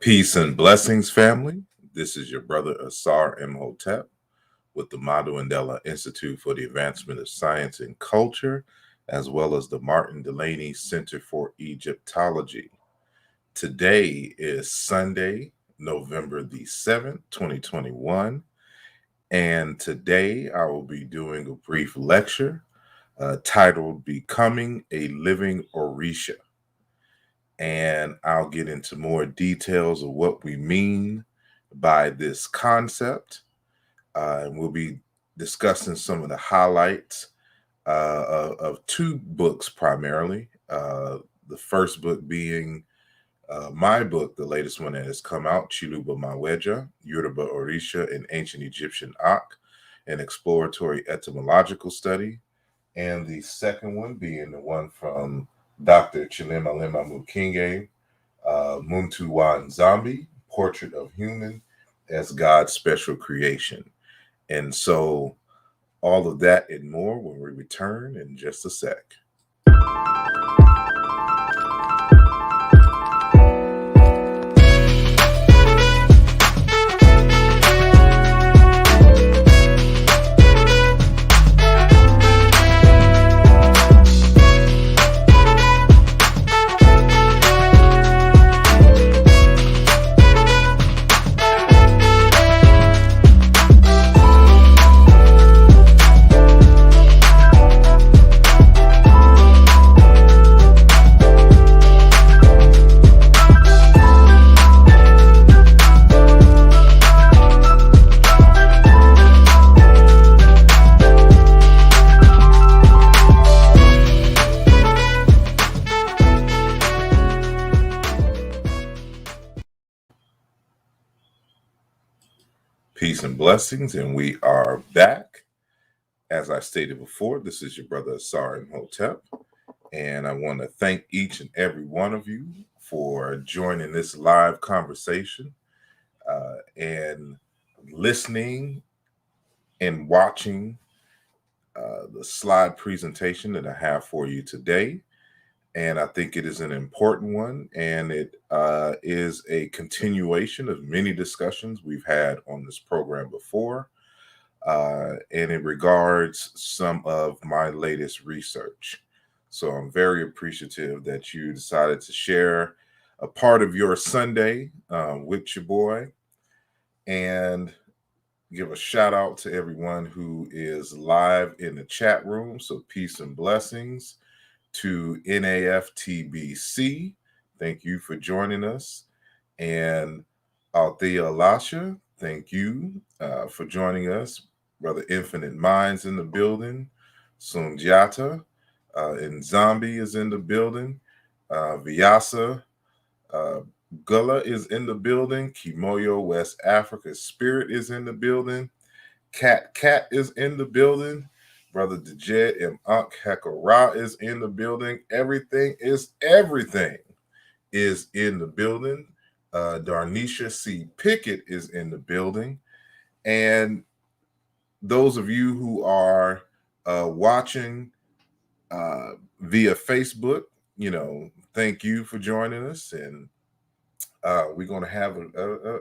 Peace and blessings, family. This is your brother asarimhotep with the Mandela Institute for the Advancement of Science and Culture, as well as the Martin Delaney Center for Egyptology. Today is Sunday, November the 7th, 2021, and today I will be doing a brief lecture titled Becoming a Living Orisha. And I'll get into more details of what we mean by this concept. And we'll be discussing some of the highlights of two books primarily. The first book being my book, the latest one that has come out, Chiluba Maweja, Yoruba Orisha and Ancient Egyptian Ak, an exploratory etymological study. And the second one being the one from Dr. Chilemalema Mukinge, Muntu wa Nzambi, Portrait of Human as God's Special Creation. And so all of that and more when we return in just a sec. Peace and blessings, and we are back. As I stated before, this is your brother asarimhotep, and I want to thank each and every one of you for joining this live conversation and listening and watching the slide presentation that I have for you today. And I think it is an important one, and it is a continuation of many discussions we've had on this program before, and it regards some of my latest research. So I'm very appreciative that you decided to share a part of your Sunday with your boy, and give a shout out to everyone who is live in the chat room. So peace and blessings to NAFTBC. Thank you for joining us. And Althea Alasha, thank you for joining us. Brother Infinite Minds in the building. Sunjata and Zombie is in the building. Vyasa Gullah is in the building. Kimoyo West Africa Spirit is in the building. Cat is in the building. Brother Dejed and Ankh Hekara is in the building. Everything is in the building. Darnisha C. Pickett is in the building. And those of you who are watching via Facebook, thank you for joining us. And we're going to have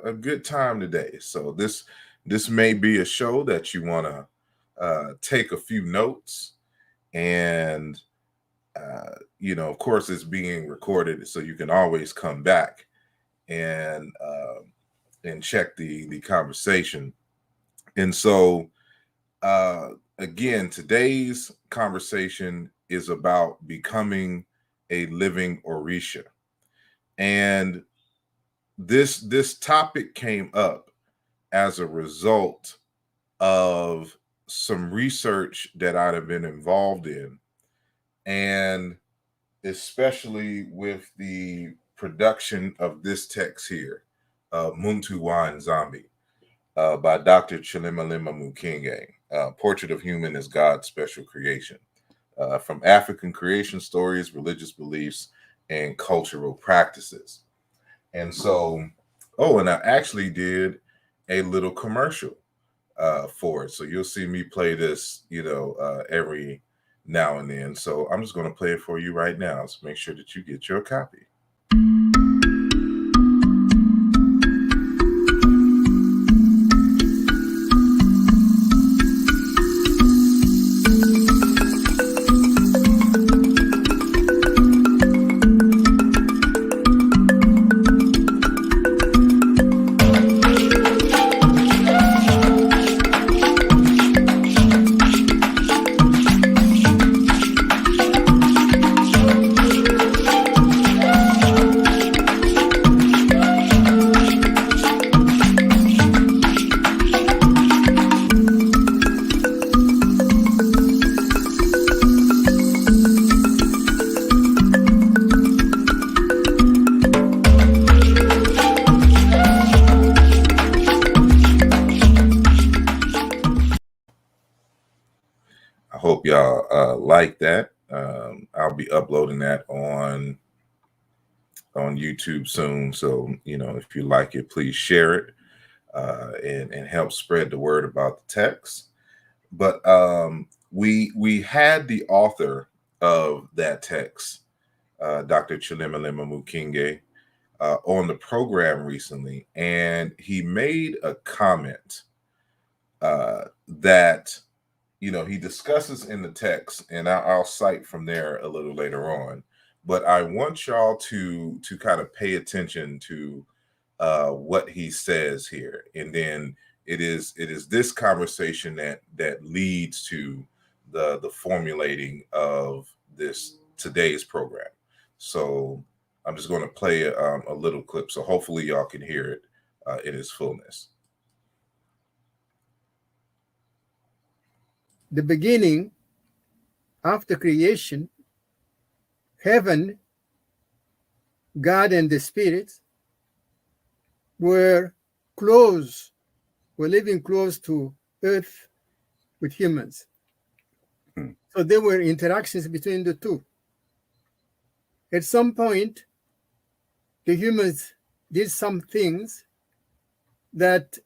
a good time today. So this may be a show that you want to take a few notes, and of course it's being recorded, so you can always come back and check the conversation. And so again, today's conversation is about becoming a living Orisha, and this topic came up as a result of some research that I'd have been involved in, and especially with the production of this text here, Muntu wa Nzambi, by Dr. Chilemalema Mukinge, Portrait of Human as God's Special Creation, from African creation stories, religious beliefs, and cultural practices. And so, and I actually did a little commercial for it. So you'll see me play this, every now and then. So I'm just going to play it for you right now. So make sure that you get your copy. like that. I'll be uploading that on YouTube soon. So, if you like it, please share it and help spread the word about the text. But we had the author of that text, Dr. Chilemalema Mukinge, on the program recently, and he made a comment that he discusses in the text, and I'll cite from there a little later on. But I want y'all to kind of pay attention to what he says here, and then it is this conversation that leads to the formulating of this today's program. So I'm just going to play a little clip, so hopefully y'all can hear it in its fullness. The beginning, after creation, heaven, God and the spirits were living close to earth with humans. So there were interactions between the two. At some point, the humans did some things that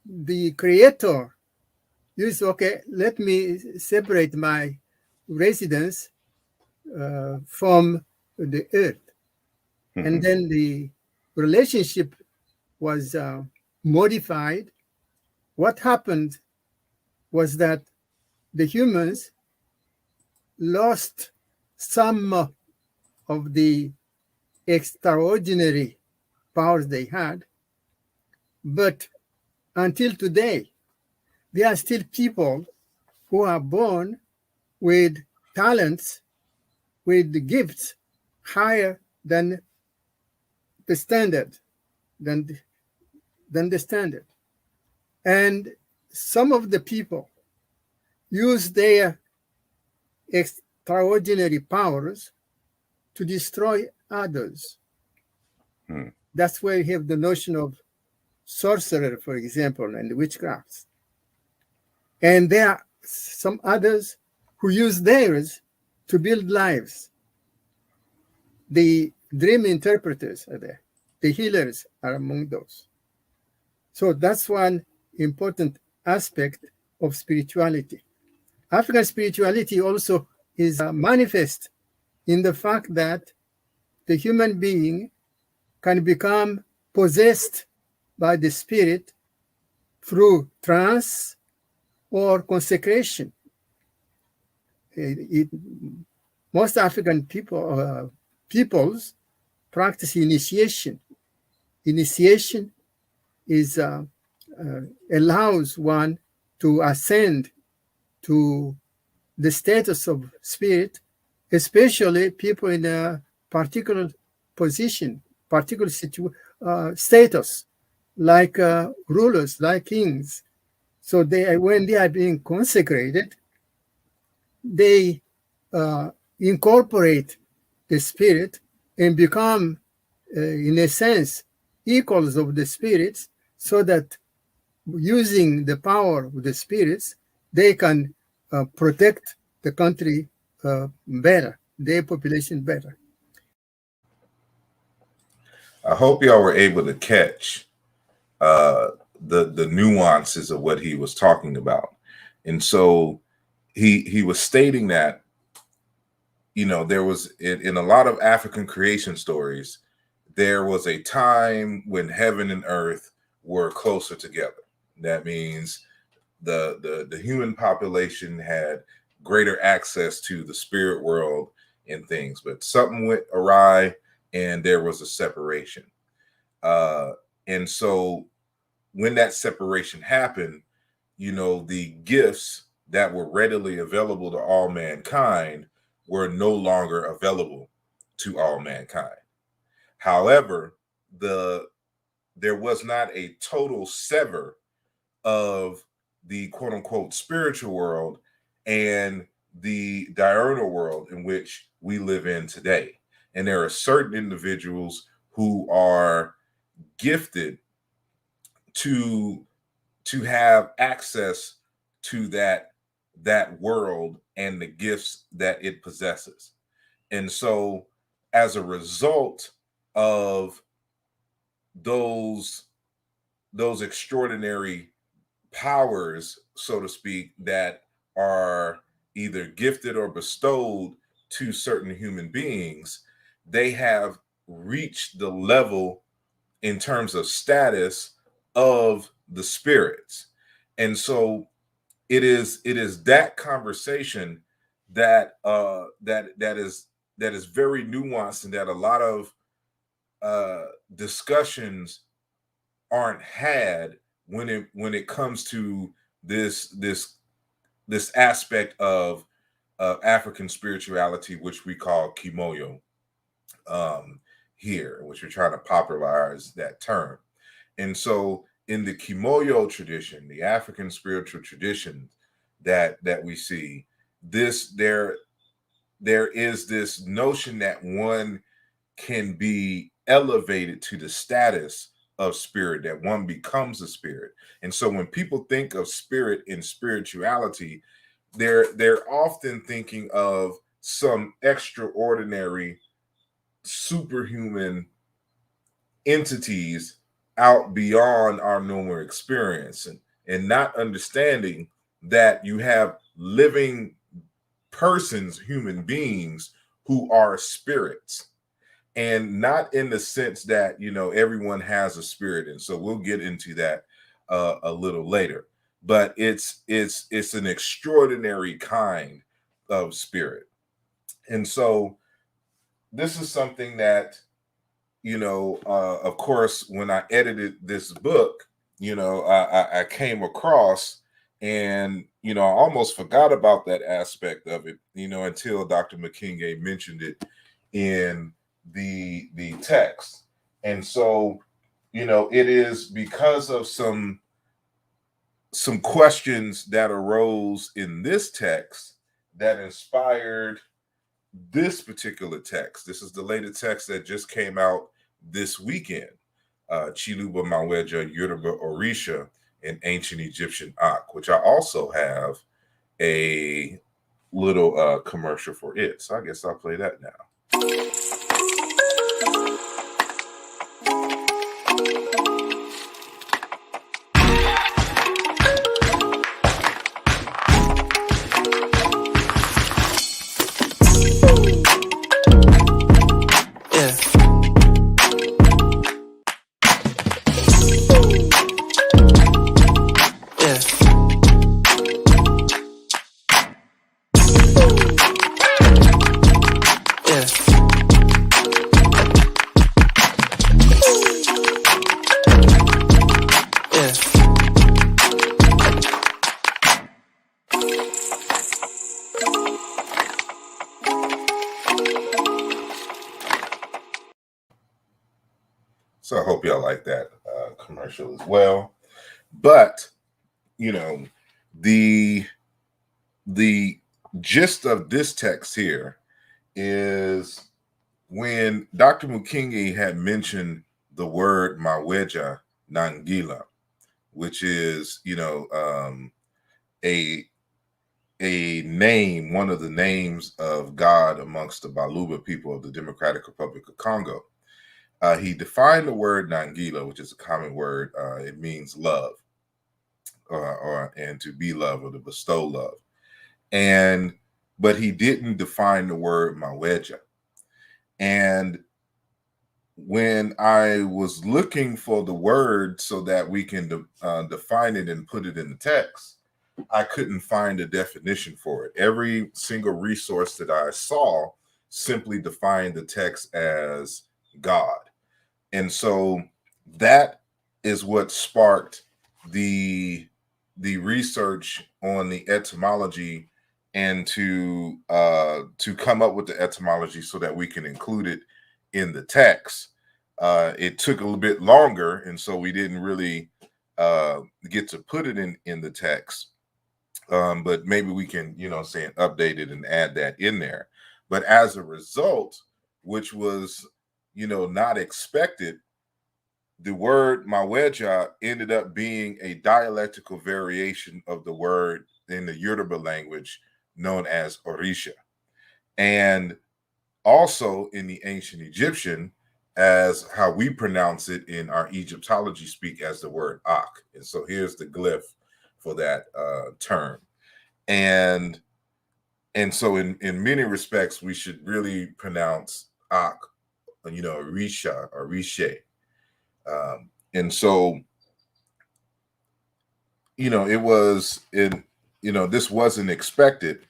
the creator used. Okay, let me separate my residence from the earth. And then the relationship was modified. What happened was that the humans lost some of the extraordinary powers they had, but until today, there are still people who are born with talents, with gifts higher than the standard, than the standard. And some of the people use their extraordinary powers to destroy others. That's where you have the notion of sorcerer, for example, and witchcrafts. And there are some others who use theirs to build lives. The dream interpreters are there. The healers are among those. So that's one important aspect of spirituality. African spirituality also is manifest in the fact that the human being can become possessed by the spirit through trance or consecration. Most African peoples practice initiation. Initiation is allows one to ascend to the status of spirit, especially people in a particular position, particular status, like rulers, like kings. So when they are being consecrated, they incorporate the spirit and become, in a sense, equals of the spirits, so that using the power of the spirits, they can protect the country better, their population better. I hope y'all were able to catch the nuances of what he was talking about. And so he was stating that, there was in a lot of African creation stories, there was a time when heaven and earth were closer together. That means the human population had greater access to the spirit world and things, but something went awry and there was a separation. And so when that separation happened, the gifts that were readily available to all mankind were no longer available to all mankind. However, there was not a total sever of the quote unquote spiritual world and the diurnal world in which we live in today. And there are certain individuals who are gifted to have access to that that world and the gifts that it possesses. And so as a result of those extraordinary powers, so to speak, that are either gifted or bestowed to certain human beings, they have reached the level in terms of status of the spirits. And so it is that conversation that that is very nuanced, and that a lot of discussions aren't had when it comes to this aspect of African spirituality, which we call kimoyo here, which we're trying to popularize that term. And so in the kimoyo tradition, the African spiritual tradition that we see, there is this notion that one can be elevated to the status of spirit, that one becomes a spirit. And so when people think of spirit and spirituality, they're often thinking of some extraordinary superhuman entities out beyond our normal experience, and not understanding that you have living persons, human beings, who are spirits. And not in the sense that, you know, everyone has a spirit. And so we'll get into that a little later. But it's an extraordinary kind of spirit. And so this is something that, you know, of course, when I edited this book, you know, I came across, and, you know, I almost forgot about that aspect of it, you know, until Dr. McKinge mentioned it in the text. And so, you know, it is because of some questions that arose in this text that inspired this particular text. This is the latest text that just came out this weekend. Chiluba Maweja Yoruba Orisha, an ancient Egyptian Ak, which I also have a little commercial for it. So I guess I'll play that now. So I hope y'all like that commercial as well. But, you know, the gist of this text here is when Dr. Mukingi had mentioned the word Maweja Nangila, which is, you know, a name, one of the names of God amongst the Baluba people of the Democratic Republic of Congo. He defined the word Nangila, which is a common word. It means love, and to be loved, or to bestow love. But he didn't define the word Maweja. And when I was looking for the word so that we can define it and put it in the text, I couldn't find a definition for it. Every single resource that I saw simply defined the text as God. And so that is what sparked the research on the etymology, and to come up with the etymology so that we can include it in the text. It took a little bit longer, and so we didn't really get to put it in the text. But maybe we can, you know, say, update it and add that in there. But as a result, which was, you know, not expected, the word Maweja ended up being a dialectical variation of the word in the Yoruba language known as Orisha, and also in the ancient Egyptian as how we pronounce it in our Egyptology speak as the word Ak. And so here's the glyph for that term. And so in many respects, we should really pronounce Ak, Orisha or Rishe. And so, it was this wasn't expected.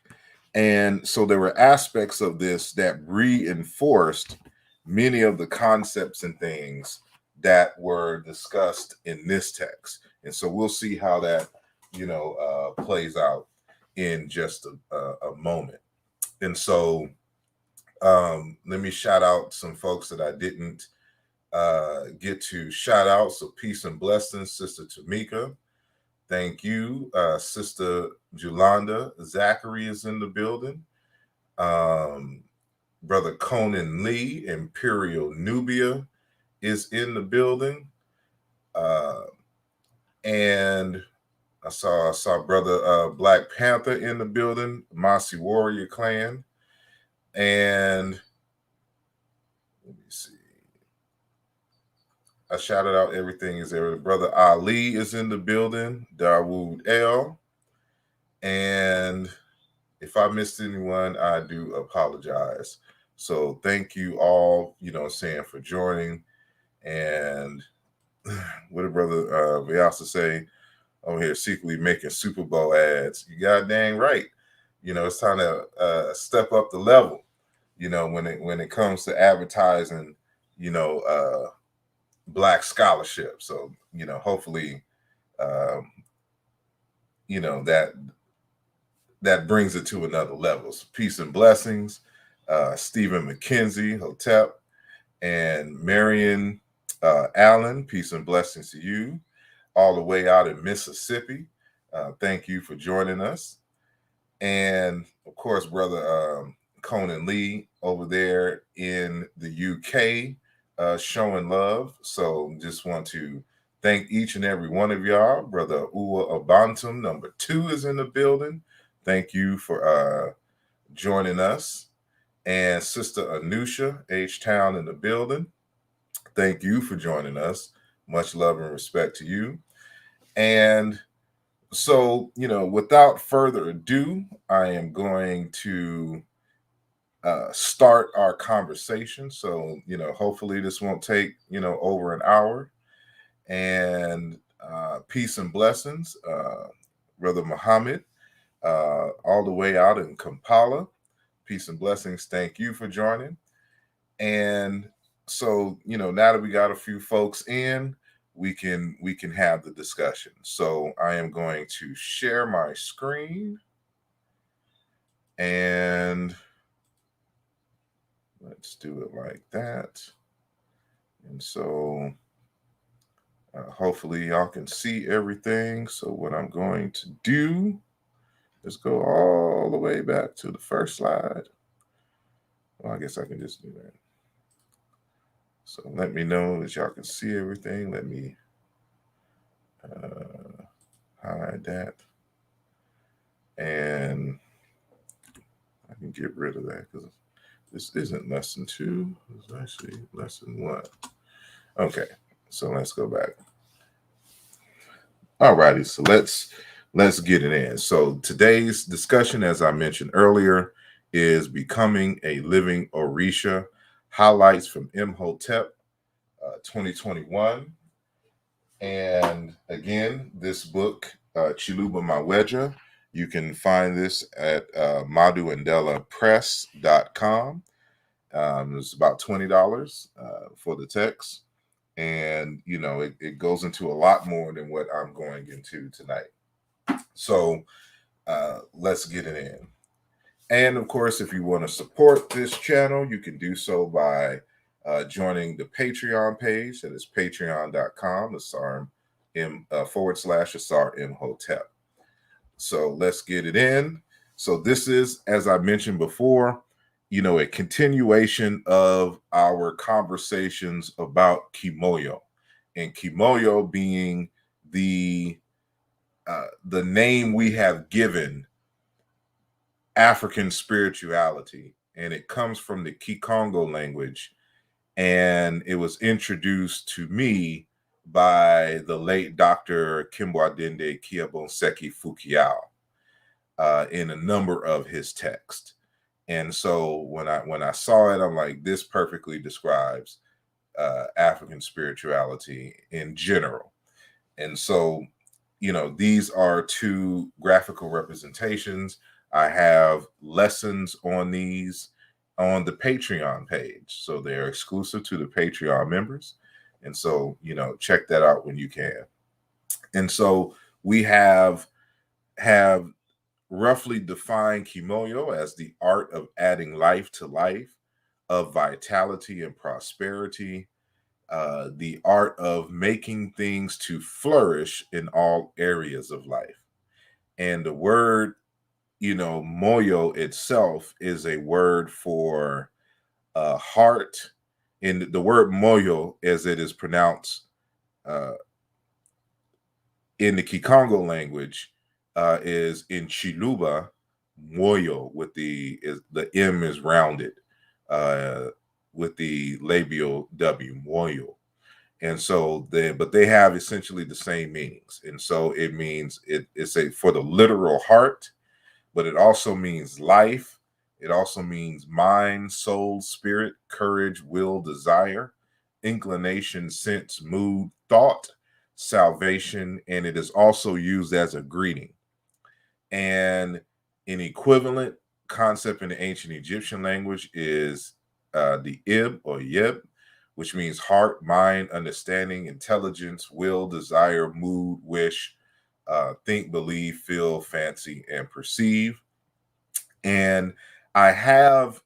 And so there were aspects of this that reinforced many of the concepts and things that were discussed in this text. And so we'll see how that, plays out in just a moment. And so let me shout out some folks that I didn't get to shout out. So peace and blessings, Sister Tamika. Thank you. Sister Julanda. Zachary is in the building. Brother Conan Lee, Imperial Nubia, is in the building. And I saw Brother Black Panther in the building, Mossy Warrior Clan. And let me see. I shouted out everything is there. Brother Ali is in the building, Dawood L. And if I missed anyone, I do apologize. So thank you all, for joining. And what did Brother Vyasa say? Over here secretly making Super Bowl ads. You got dang right. It's time to step up the level, when it comes to advertising, Black scholarship. So, hopefully, that brings it to another level. So peace and blessings. Stephen McKenzie, Hotep, and Marion Allen, peace and blessings to you, all the way out in Mississippi. Thank you for joining us. And of course, Brother Conan Lee over there in the UK showing love. So just want to thank each and every one of y'all. Brother Uwa Abantum, number 2, is in the building. Thank you for joining us. And Sister Anusha, H-Town, in the building. Thank you for joining us. Much love and respect to you. And so, without further ado, I am going to start our conversation. So, hopefully this won't take, over an hour. And peace and blessings, Brother Muhammad, all the way out in Kampala. Peace and blessings. Thank you for joining. And so, now that we got a few folks in, we can have the discussion. So I am going to share my screen, and let's do it like that. And so hopefully y'all can see everything. So what I'm going to do is go all the way back to the first slide. Well, I guess I can just do that. So let me know that y'all can see everything. Let me hide that. And I can get rid of that because this isn't lesson 2. It's actually lesson 1. Okay, so let's go back. All righty, so let's get it in. So today's discussion, as I mentioned earlier, is Becoming a Living Orisha, highlights from Imhotep 2021. And again, this book, Chiluba Maweja, you can find this at maduandelapress.com. It's about $20 for the text. And, it goes into a lot more than what I'm going into tonight. So let's get it in. And of course, if you want to support this channel, you can do so by joining the Patreon page. That is patreon.com, /Asar Imhotep. So let's get it in. So this is, as I mentioned before, a continuation of our conversations about Kimoyo, and Kimoyo being the the name we have given African spirituality, and it comes from the Kikongo language, and it was introduced to me by the late Dr. Kimbwadende Kiabonseki Fukiao in a number of his texts. And so when I saw it, I'm like, this perfectly describes African spirituality in general. And so, these are two graphical representations. I have lessons on these on the Patreon page. So they're exclusive to the Patreon members. And so, check that out when you can. And so we have roughly defined Kimoyo as the art of adding life to life, of vitality and prosperity, the art of making things to flourish in all areas of life. And the word, moyo itself is a word for heart. And the word moyo, as it is pronounced in the Kikongo language, is in Chiluba, moyo, with the M is rounded with the labial W, moyo. And so they have essentially the same meanings. And so it means it's for the literal heart, but it also means life. It also means mind, soul, spirit, courage, will, desire, inclination, sense, mood, thought, salvation. And it is also used as a greeting. And an equivalent concept in the ancient Egyptian language is the ib or yib, which means heart, mind, understanding, intelligence, will, desire, mood, wish, think, believe, feel, fancy, and perceive. And I have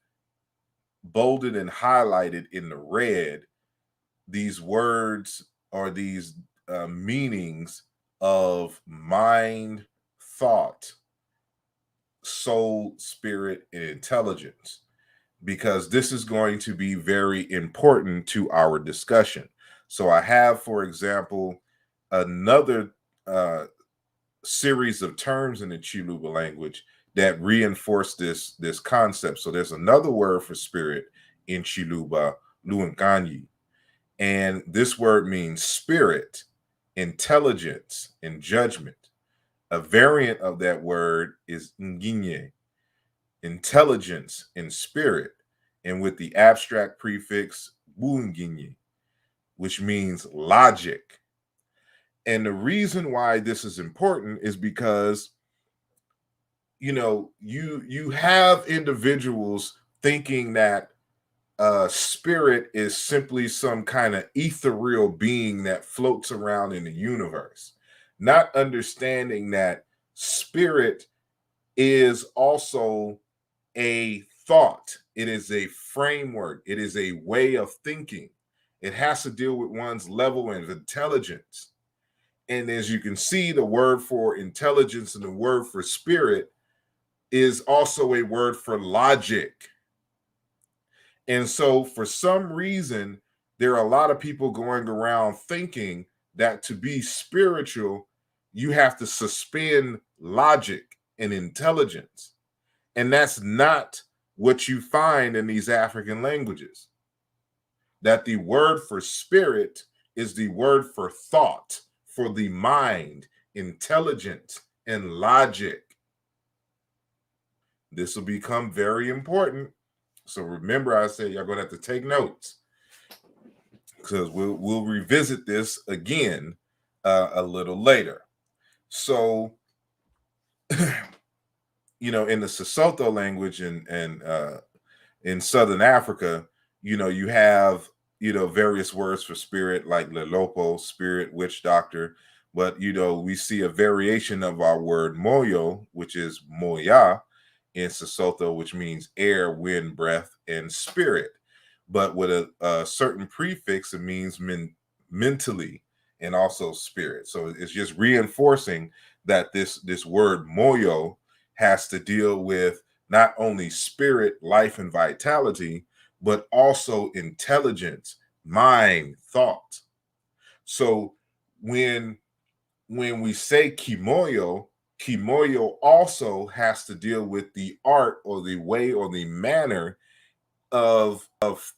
bolded and highlighted in the red these words or these meanings of mind, thought, soul, spirit, and intelligence, because this is going to be very important to our discussion. So I have, for example, another series of terms in the Chiluba language that reinforce this concept. So there's another word for spirit in Chiluba, Luankanyi, and this word means spirit, intelligence, and judgment. A variant of that word is nginye, intelligence and spirit, and with the abstract prefix wunginyi, which means logic. And the reason why this is important is because you have individuals thinking that spirit is simply some kind of ethereal being that floats around in the universe, not understanding that spirit is also a thought. It is a framework. It is a way of thinking. It has to deal with one's level of intelligence. And as you can see, the word for intelligence and the word for spirit is also a word for logic. And so for some reason, there are a lot of people going around thinking that to be spiritual, you have to suspend logic and intelligence. And that's not what you find in these African languages. That the word for spirit is the word for thought, for the mind, intelligence, and logic. This will become very important. So remember, I said you're going to have to take notes, because we'll revisit this again a little later. So, in the Sesotho language and in Southern Africa, you have various words for spirit like Lelopo, spirit, witch doctor. But we see a variation of our word moyo, which is moya in Sesotho, which means air, wind, breath, and spirit. But with a certain prefix, it means mentally and also spirit. So it's just reinforcing that this word moyo has to deal with not only spirit, life, and vitality, but also intelligence, mind, thought. So when when we say kimoyo, kimoyo also has to deal with the art or the way or the manner of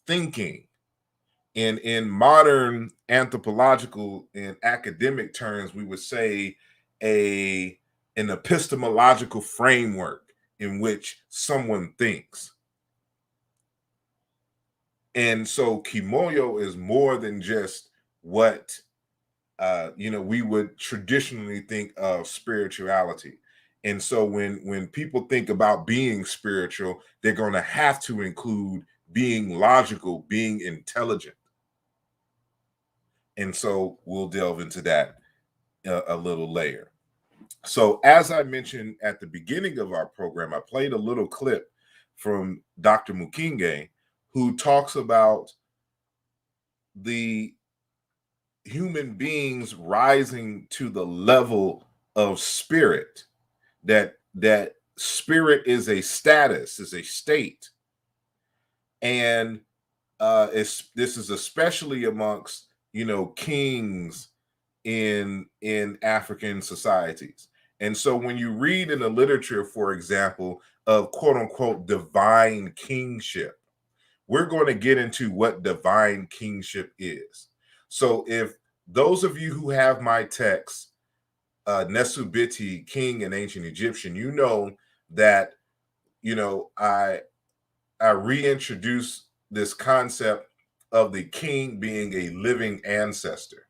thinking. In modern anthropological and academic terms, we would say an epistemological framework in which someone thinks. And so kimoyo is more than just what we would traditionally think of spirituality. And so when people think about being spiritual, they're going to have to include being logical, being intelligent. And so we'll delve into that a little later. So as I mentioned at the beginning of our program, I played a little clip from Dr. Mukinge, who talks about the human beings rising to the level of spirit, that spirit is a status, is a state. And this is especially amongst kings in African societies. And so when you read in the literature, for example, of quote unquote divine kingship, we're going to get into what divine kingship is. So if those of you who have my text, Nesubiti, King in Ancient Egyptian, you know that, I reintroduce this concept of the king being a living ancestor.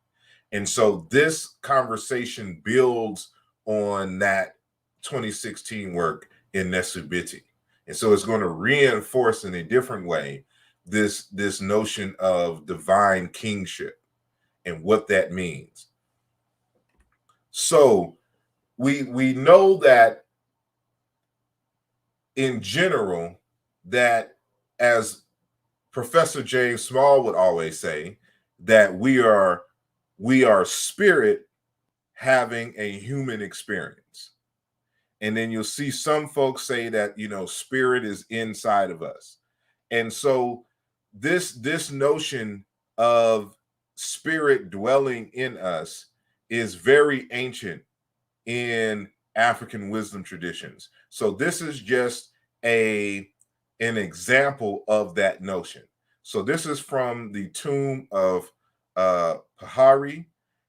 And so this conversation builds on that 2016 work in Nesubiti. And so it's going to reinforce in a different way this notion of divine kingship and what that means. So we know that in general, that as Professor James Small would always say, that we are spirit having a human experience. And then you'll see some folks say that, spirit is inside of us. And so this notion of spirit dwelling in us is very ancient in African wisdom traditions. So this is just an example of that notion. So this is from the tomb of Pahari,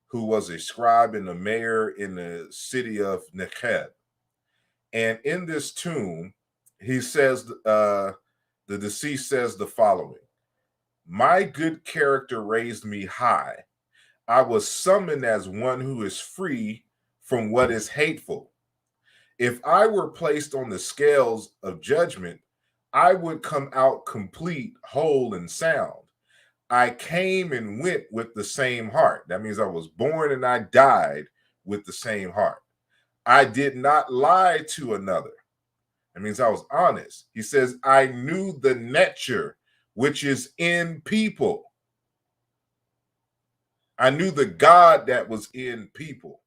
who was a scribe and a mayor in the city of Nekheb. And in this tomb, he says, the deceased says the following: "My good character raised me high. I was summoned as one who is free from what is hateful. If I were placed on the scales of judgment, I would come out complete, whole, and sound. I came and went with the same heart." That means I was born and I died with the same heart. "I did not lie to another." That means I was honest. He says, "I knew the nature which is in people." I knew the God that was in people.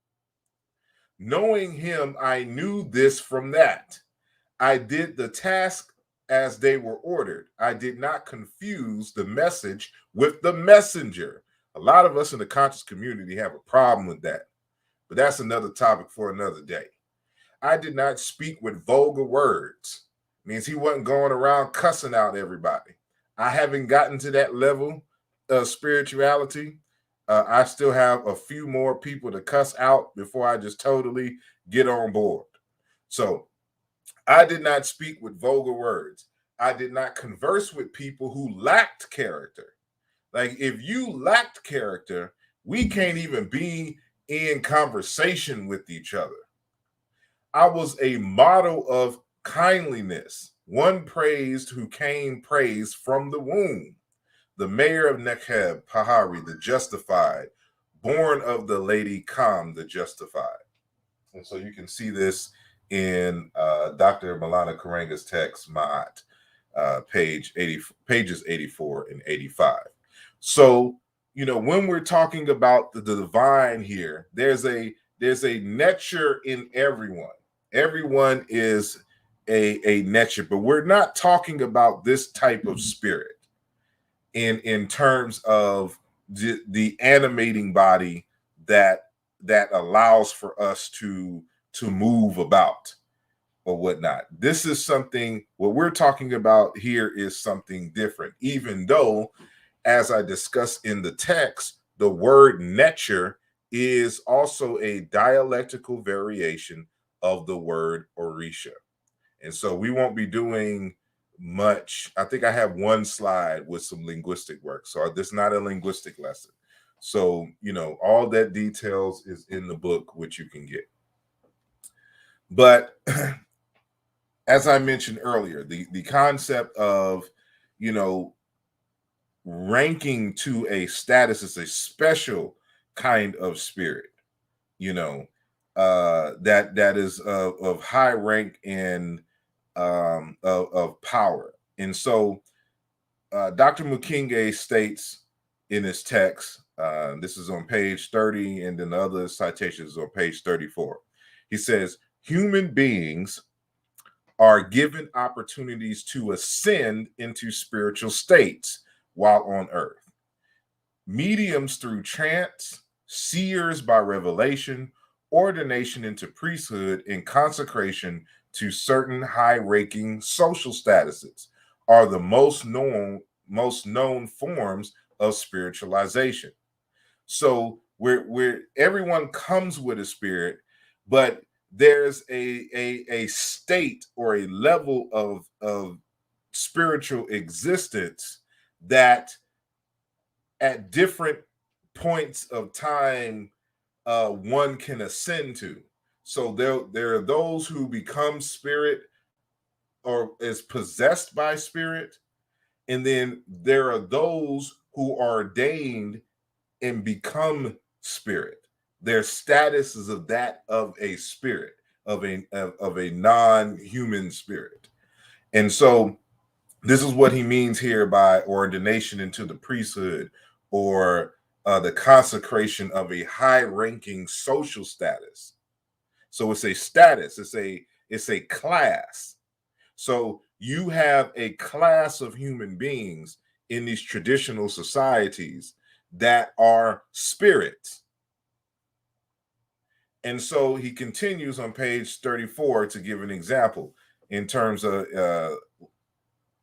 "Knowing him, I knew this from that. I did the task as they were ordered. I did not confuse the message with the messenger." A lot of us in the conscious community have a problem with that, but that's another topic for another day. "I did not speak with vulgar words." Means he wasn't going around cussing out everybody. I haven't gotten to that level of spirituality. I still have a few more people to cuss out before I just totally get on board. So I did not speak with vulgar words. I did not converse with people who lacked character. Like, if you lacked character, we can't even be in conversation with each other. I was a model of kindliness, one praised who came praised from the womb. The mayor of Nekheb, Pahari, the justified, born of the lady Kam, the justified. And so you can see this in Dr. Malana Karenga's text, Ma'at, pages 84 and 85. So, when we're talking about the divine here, there's a nature in everyone. Everyone is a nature, but we're not talking about this type of spirit in terms of the animating body that that allows for us to move about or whatnot. This is something, what we're talking about here is something different, even though, as I discussed in the text, the word nature is also a dialectical variation of the word Orisha. And so we won't be doing much. I think I have one slide with some linguistic work. So this is not a linguistic lesson. So, all that details is in the book, which you can get. But as I mentioned earlier, the concept of, ranking to a status is a special kind of spirit, that is of high rank and of power. And so Dr. Mukwege states in his text, this is on page 30, and then the other citation is on page 34. He says, human beings are given opportunities to ascend into spiritual states while on earth. Mediums through trance, seers by revelation, ordination into priesthood, and consecration to certain high-ranking social statuses are the most known forms of spiritualization. So where everyone comes with a spirit, but there's a state or a level of spiritual existence that at different points of time one can ascend to. So there are those who become spirit or is possessed by spirit, and then there are those who are ordained and become spirit. Their status is of that of a spirit, of a non-human spirit. And so this is what he means here by ordination into the priesthood, or the consecration of a high-ranking social status. So it's a status, it's a class. So you have a class of human beings in these traditional societies that are spirits. And so he continues on page 34 to give an example in terms of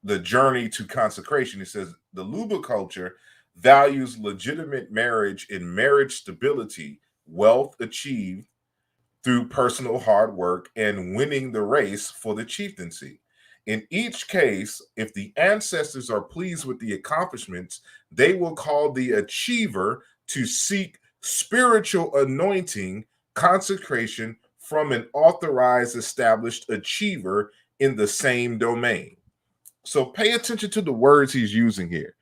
the journey to consecration. He says, the Luba culture values legitimate marriage and marriage stability, wealth achieved through personal hard work, and winning the race for the chieftaincy. In each case, if the ancestors are pleased with the accomplishments, they will call the achiever to seek spiritual anointing, consecration from an authorized, established achiever in the same domain. So pay attention to the words he's using here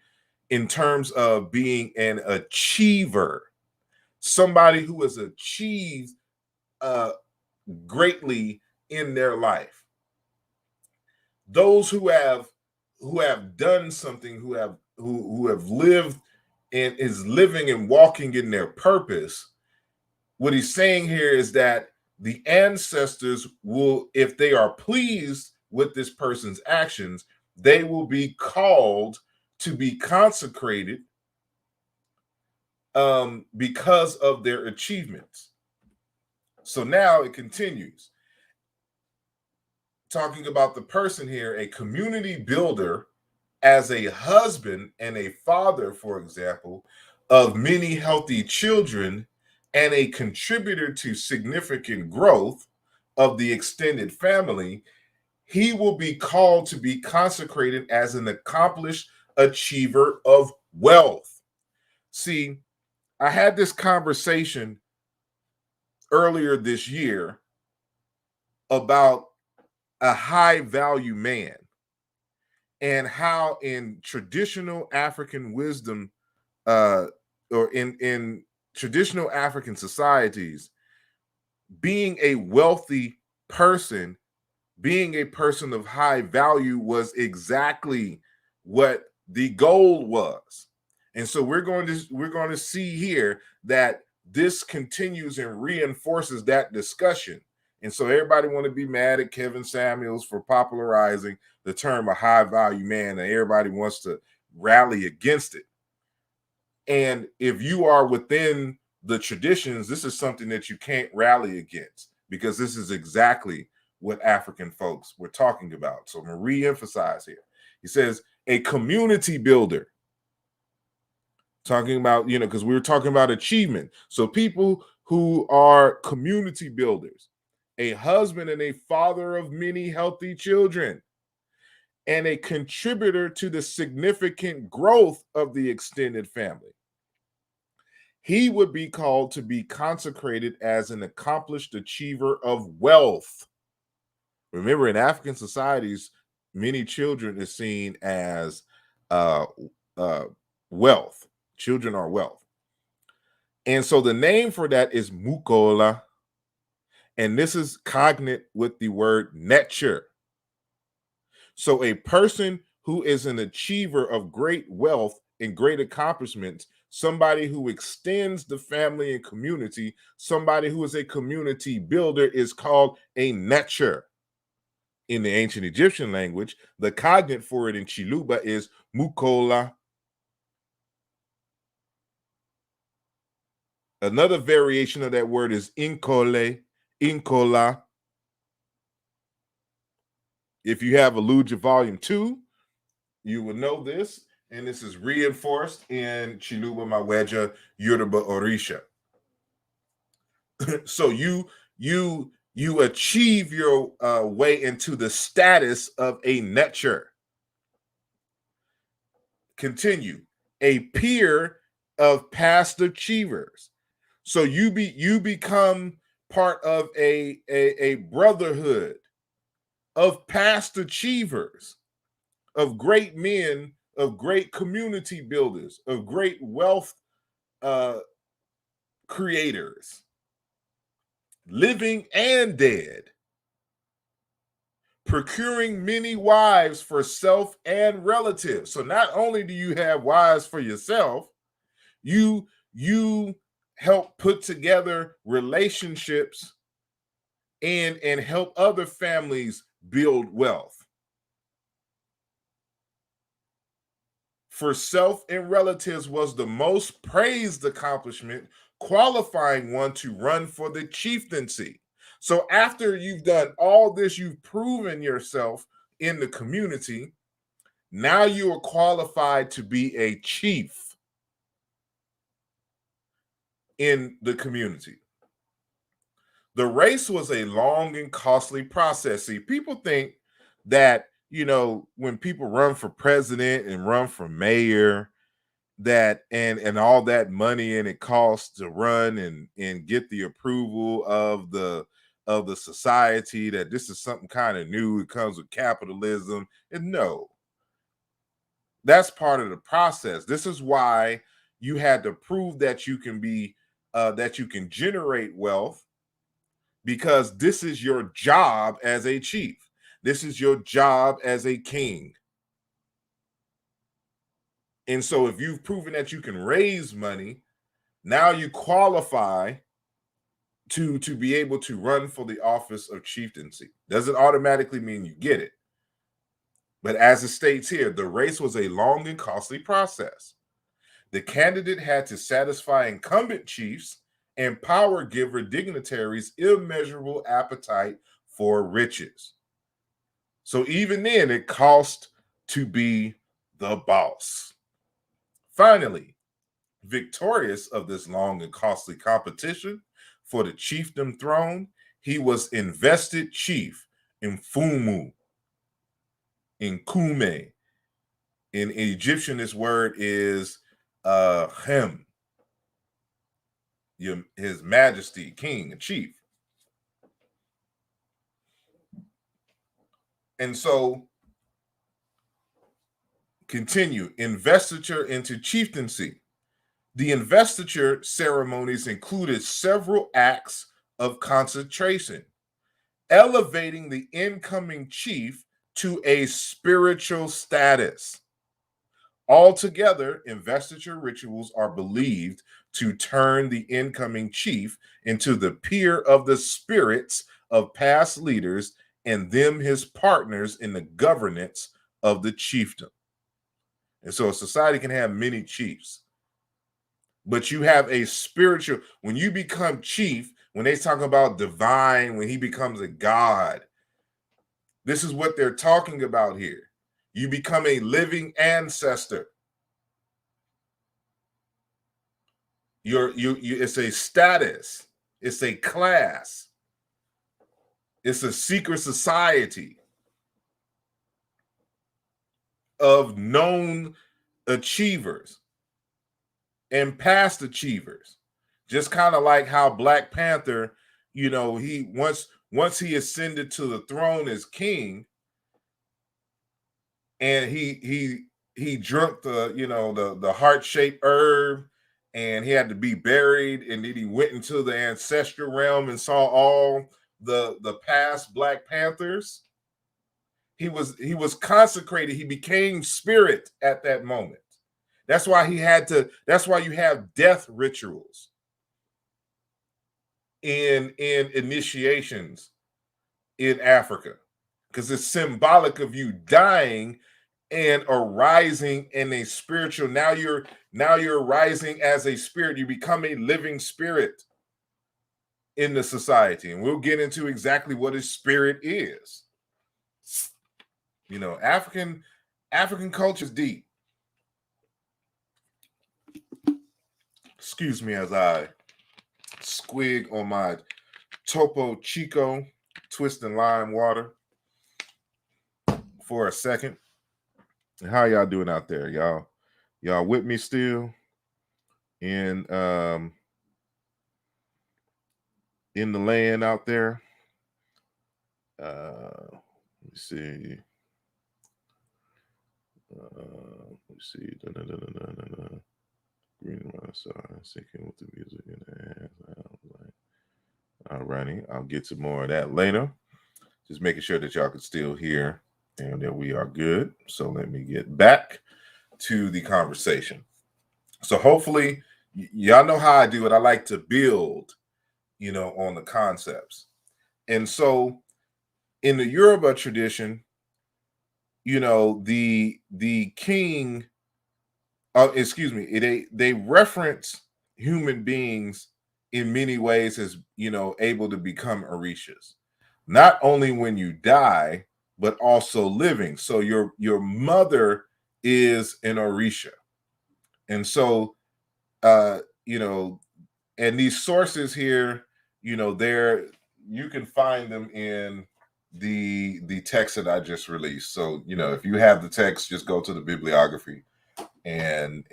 in terms of being an achiever, somebody who has achieved greatly in their life. Those who have done something, who have lived and is living and walking in their purpose. What he's saying here is that the ancestors will, if they are pleased with this person's actions, they will be called to be consecrated because of their achievements. So now it continues, talking about the person here, a community builder as a husband and a father, for example, of many healthy children, and a contributor to significant growth of the extended family. He will be called to be consecrated as an accomplished achiever of wealth. See, I had this conversation earlier this year about a high value man and how in traditional African wisdom, or in traditional African societies, being a wealthy person, being a person of high value was exactly what the goal was. And so we're going to see here that this continues and reinforces that discussion. And so everybody want to be mad at Kevin Samuels for popularizing the term a high value man, and everybody wants to rally against it. And if you are within the traditions, this is something that you can't rally against, because this is exactly what African folks were talking about. So I'm going to re-emphasize here. He says, a community builder. Talking about, because we were talking about achievement. So people who are community builders, a husband and a father of many healthy children, and a contributor to the significant growth of the extended family. He would be called to be consecrated as an accomplished achiever of wealth. Remember, in African societies, many children is seen as wealth. Children are wealth. And so the name for that is Mukola. And this is cognate with the word nature. So a person who is an achiever of great wealth and great accomplishments, somebody who extends the family and community, somebody who is a community builder, is called a nature. In the ancient Egyptian language, the cognate for it in Chiluba is Mukola. Another variation of that word is Inkole, Inkola. If you have Aluja Volume 2, you will know this, and this is reinforced in Chiluba Maweja Yoruba Orisha. So you achieve your way into the status of a nature. Continue, a peer of past achievers. So you become part of a brotherhood of past achievers, of great men, of great community builders, of great wealth creators, living and dead, procuring many wives for self and relatives. So not only do you have wives for yourself, you help put together relationships and help other families build wealth. For self and relatives was the most praised accomplishment, qualifying one to run for the chieftaincy. So after you've done all this, you've proven yourself in the community, now you are qualified to be a chief in the community. The race was a long and costly process. See, people think that, when people run for president and run for mayor, that and all that money and it costs to run and get the approval of the society, that this is something kind of new. It comes with capitalism. And no, that's part of the process. This is why you had to prove that you can be that you can generate wealth, because this is your job as a chief. This is your job as a king. And so if you've proven that you can raise money, now you qualify to be able to run for the office of chieftaincy. Doesn't automatically mean you get it. But as it states here, the race was a long and costly process. The candidate had to satisfy incumbent chiefs and power giver dignitaries' immeasurable appetite for riches. So even then, it cost to be the boss. Finally, victorious of this long and costly competition for the chiefdom throne, he was invested chief in Fumu, in Kume. In Egyptian, this word is Hem, His Majesty, King, and Chief. And so, continue, investiture into chieftaincy. The investiture ceremonies included several acts of concentration, elevating the incoming chief to a spiritual status. Altogether, investiture rituals are believed to turn the incoming chief into the peer of the spirits of past leaders and them his partners in the governance of the chiefdom. And so a society can have many chiefs. But you have a spiritual, when you become chief, when they talk about divine, when he becomes a god, this is what they're talking about here. You become a living ancestor. It's a status, it's a class, it's a secret society of known achievers and past achievers. Just kind of like how Black Panther, he once he ascended to the throne as king, and he drunk the heart-shaped herb, and he had to be buried, and then he went into the ancestral realm and saw all the past Black Panthers. He was consecrated. He became spirit at that moment. That's why that's why you have death rituals in initiations in Africa, because it's symbolic of you dying and arising in a spiritual. Now you're rising as a spirit. You become a living spirit in the society, and we'll get into exactly what a spirit is. African culture is deep. Excuse me as I squig on my Topo Chico twist and lime water for a second. How y'all doing out there? Y'all with me still in the land out there? Let me see. Let's see. Green sinking with the music in the hands. All righty, I'll get to more of that later. Just making sure that y'all can still hear and that we are good. So let me get back to the conversation. So hopefully y'all know how I do it. I like to build, on the concepts. And so in the Yoruba tradition, the king, they reference human beings in many ways as, able to become Orishas. Not only when you die, but also living. So your mother is an Orisha. And so, and these sources here, you can find them in the text that I just released. So, if you have the text, just go to the bibliography and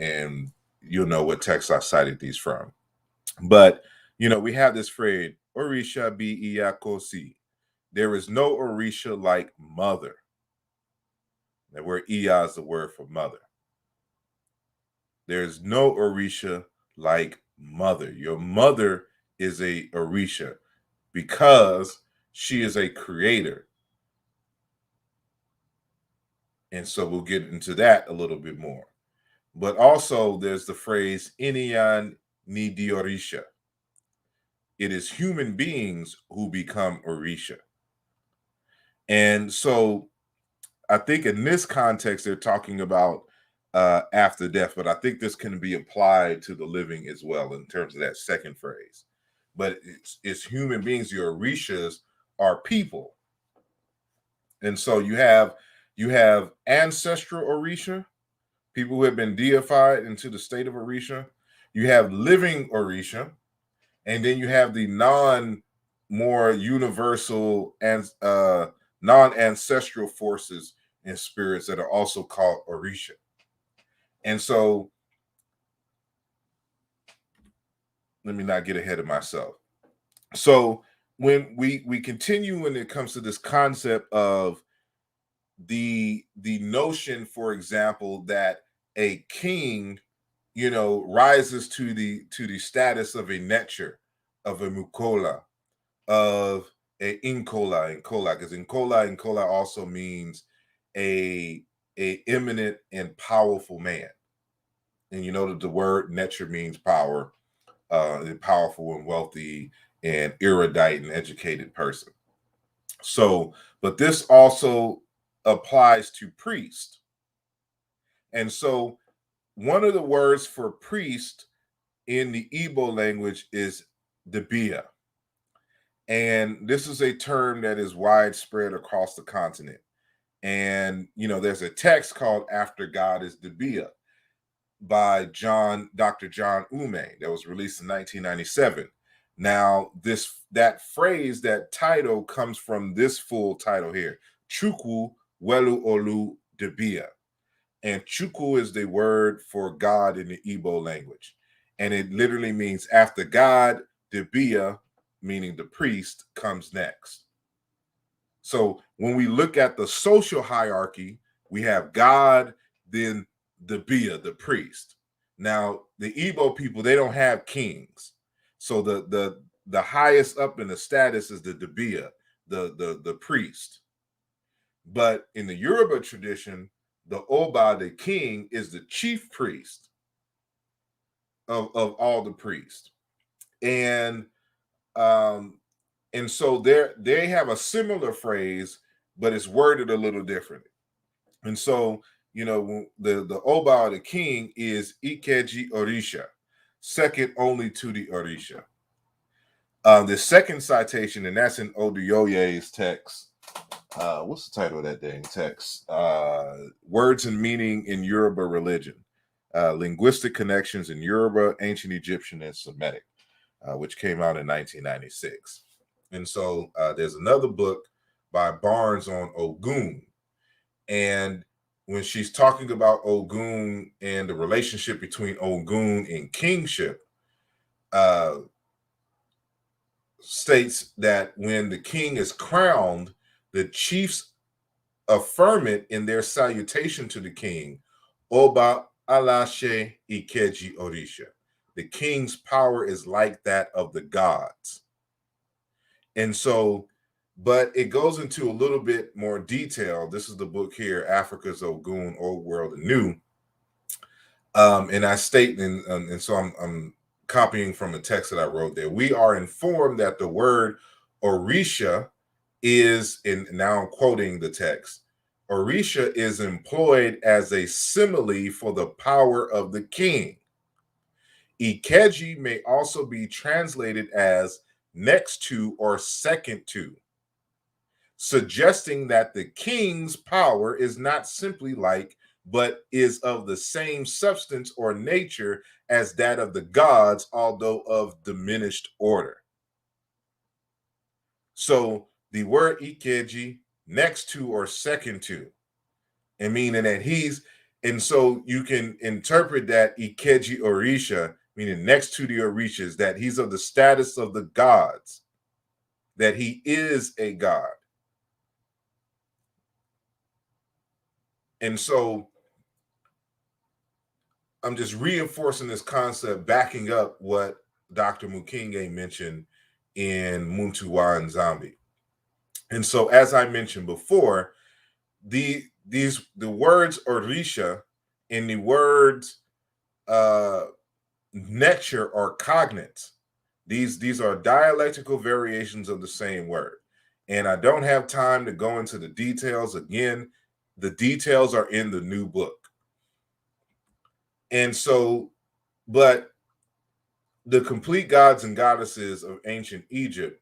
you'll know what text I cited these from. But, we have this phrase, Orisha bi iyakosi. There is no Orisha like mother. That word iya is the word for mother. There's no Orisha like mother. Your mother is a Orisha because she is a creator. And so we'll get into that a little bit more. But also there's the phrase Iniyan ni di Orisha. It is human beings who become Orisha. And so I think in this context, they're talking about after death, but I think this can be applied to the living as well in terms of that second phrase. But it's human beings. Your Orishas are people. And so you have ancestral Orisha, people who have been deified into the state of Orisha. You have living Orisha, and then you have the more universal and non-ancestral forces and spirits that are also called Orisha. And so, let me not get ahead of myself. So when we continue, when it comes to this concept of the notion, for example, that a king, rises to the status of a Netcher, of a Mukola, of a Inkola, because Inkola also means a eminent and powerful man. And you know that the word Netcher means power, powerful and wealthy and erudite and educated person. So, but this also applies to priest. And so one of the words for priest in the Igbo language is dibia. And this is a term that is widespread across the continent. And, there's a text called After God is Dibia by Dr. John Ume that was released in 1997. Now, that phrase, that title comes from this full title here, Chukwu Welu Olu Dibia. And Chukwu is the word for God in the Igbo language. And it literally means after God, Dibia, meaning the priest, comes next. So when we look at the social hierarchy, we have God, then Dibia, the priest. Now, the Igbo people, they don't have kings. So the highest up in the status is the Dibia, the priest. But in the Yoruba tradition, the Oba, the king, is the chief priest of all the priests. And so they have a similar phrase, but it's worded a little differently. And so, the Oba, the king, is Ikeji Orisha, second only to the Orisha. The second citation, and that's in Oduyoye's text. What's the title of that dang text? Words and Meaning in Yoruba Religion. Linguistic Connections in Yoruba, Ancient Egyptian, and Semitic, which came out in 1996. And so there's another book by Barnes on Ogun. And when she's talking about Ogun and the relationship between Ogun and kingship, states that when the king is crowned, the chiefs affirm it in their salutation to the king, Oba Alashe Ikeji Orisha. The king's power is like that of the gods. And so, but it goes into a little bit more detail. This is the book here, Africa's Ogun, Old World and New. And I state, and so I'm copying from a text that I wrote there. We are informed that the word Orisha is, and now I'm quoting the text, Orisha is employed as a simile for the power of the king. Ikeji may also be translated as next to or second to, suggesting that the king's power is not simply like, but is of the same substance or nature as that of the gods, although of diminished order. So the word Ikeji, next to or second to, and meaning that and so you can interpret that Ikeji Orisha, meaning next to the Orishas, that he's of the status of the gods, that he is a god. And so I'm just reinforcing this concept, backing up what Dr. Mukinge mentioned in Muntuwa and Zombie. And so, as I mentioned before, the words Orisha and the words nature or cognates, these are dialectical variations of the same word. And I don't have time to go into the details. Again, the details are in the new book. And so, but The Complete Gods and Goddesses of Ancient Egypt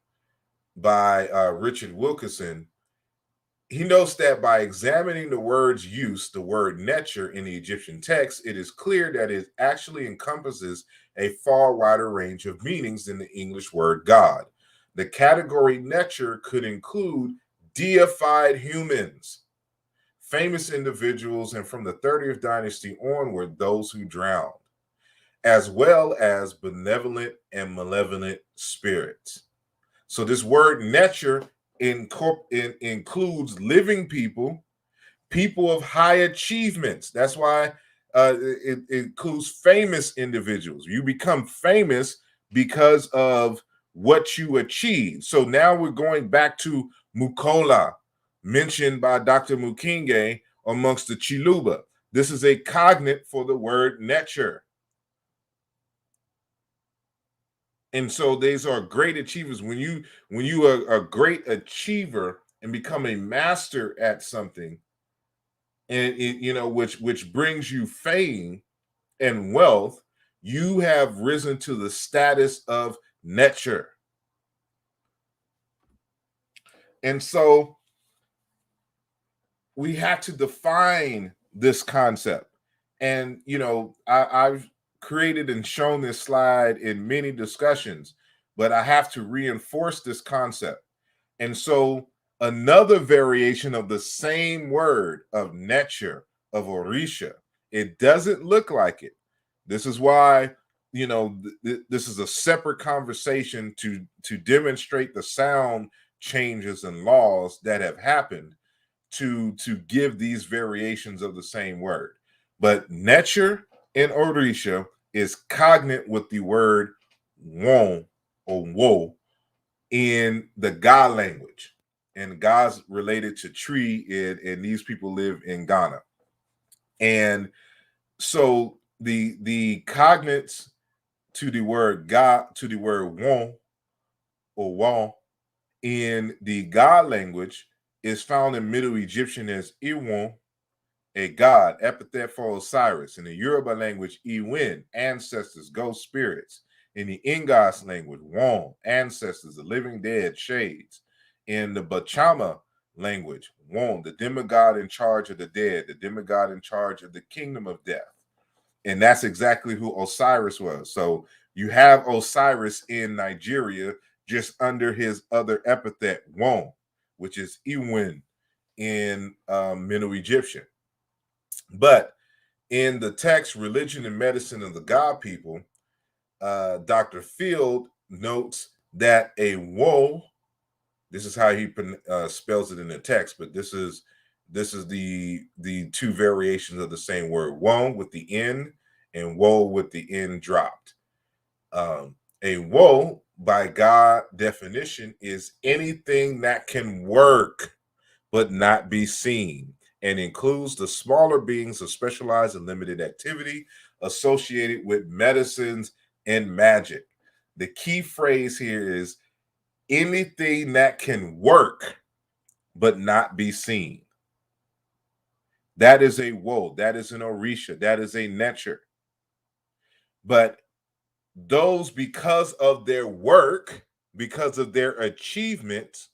by Richard Wilkinson, he notes that by examining the word's use, the word nature in the Egyptian text, it is clear that it actually encompasses a far wider range of meanings than the English word God. The category nature could include deified humans, famous individuals, and from the 30th dynasty onward, those who drowned, as well as benevolent and malevolent spirits. So this word nature includes living people, people of high achievements. That's why it includes famous individuals. You become famous because of what you achieve. So now we're going back to Mukola, mentioned by Dr. Mukinge amongst the Chiluba. This is a cognate for the word nature. And so these are great achievers. When you are a great achiever and become a master at something, and which brings you fame and wealth, You have risen to the status of nature. And so we have to define this concept. And, I've created and shown this slide in many discussions, but I have to reinforce this concept. And so another variation of the same word of nature, of Orisha, it doesn't look like it. This is why, this is a separate conversation to demonstrate the sound changes and laws that have happened to give these variations of the same word. But nature in Orisha is cognate with the word won or wo in the Ga language. And Ga's related to tree, and these people live in Ghana. And so the cognates to the word Ga, to the word won or won in the Ga language is found in Middle Egyptian as Iwon, a god, epithet for Osiris. In the Yoruba language, Iwin, ancestors, ghost spirits. In the Ingas language, Won, ancestors, the living dead, shades. In the Bachama language, Won, the demigod in charge of the dead, the demigod in charge of the kingdom of death. And that's exactly who Osiris was. So you have Osiris in Nigeria just under his other epithet, Won, which is Iwin in Middle Egyptian. But in the text, Religion and Medicine of the God People, Dr. Field notes that a woe, this is how he spells it in the text, but this is the two variations of the same word, woe with the N and woe with the N dropped. A woe, by God definition, is anything that can work but not be seen, and includes the smaller beings of specialized and limited activity associated with medicines and magic. The key phrase here is anything that can work but not be seen. That is a woe. That is an Orisha. That is a nature. But those, because of their work, because of their achievements,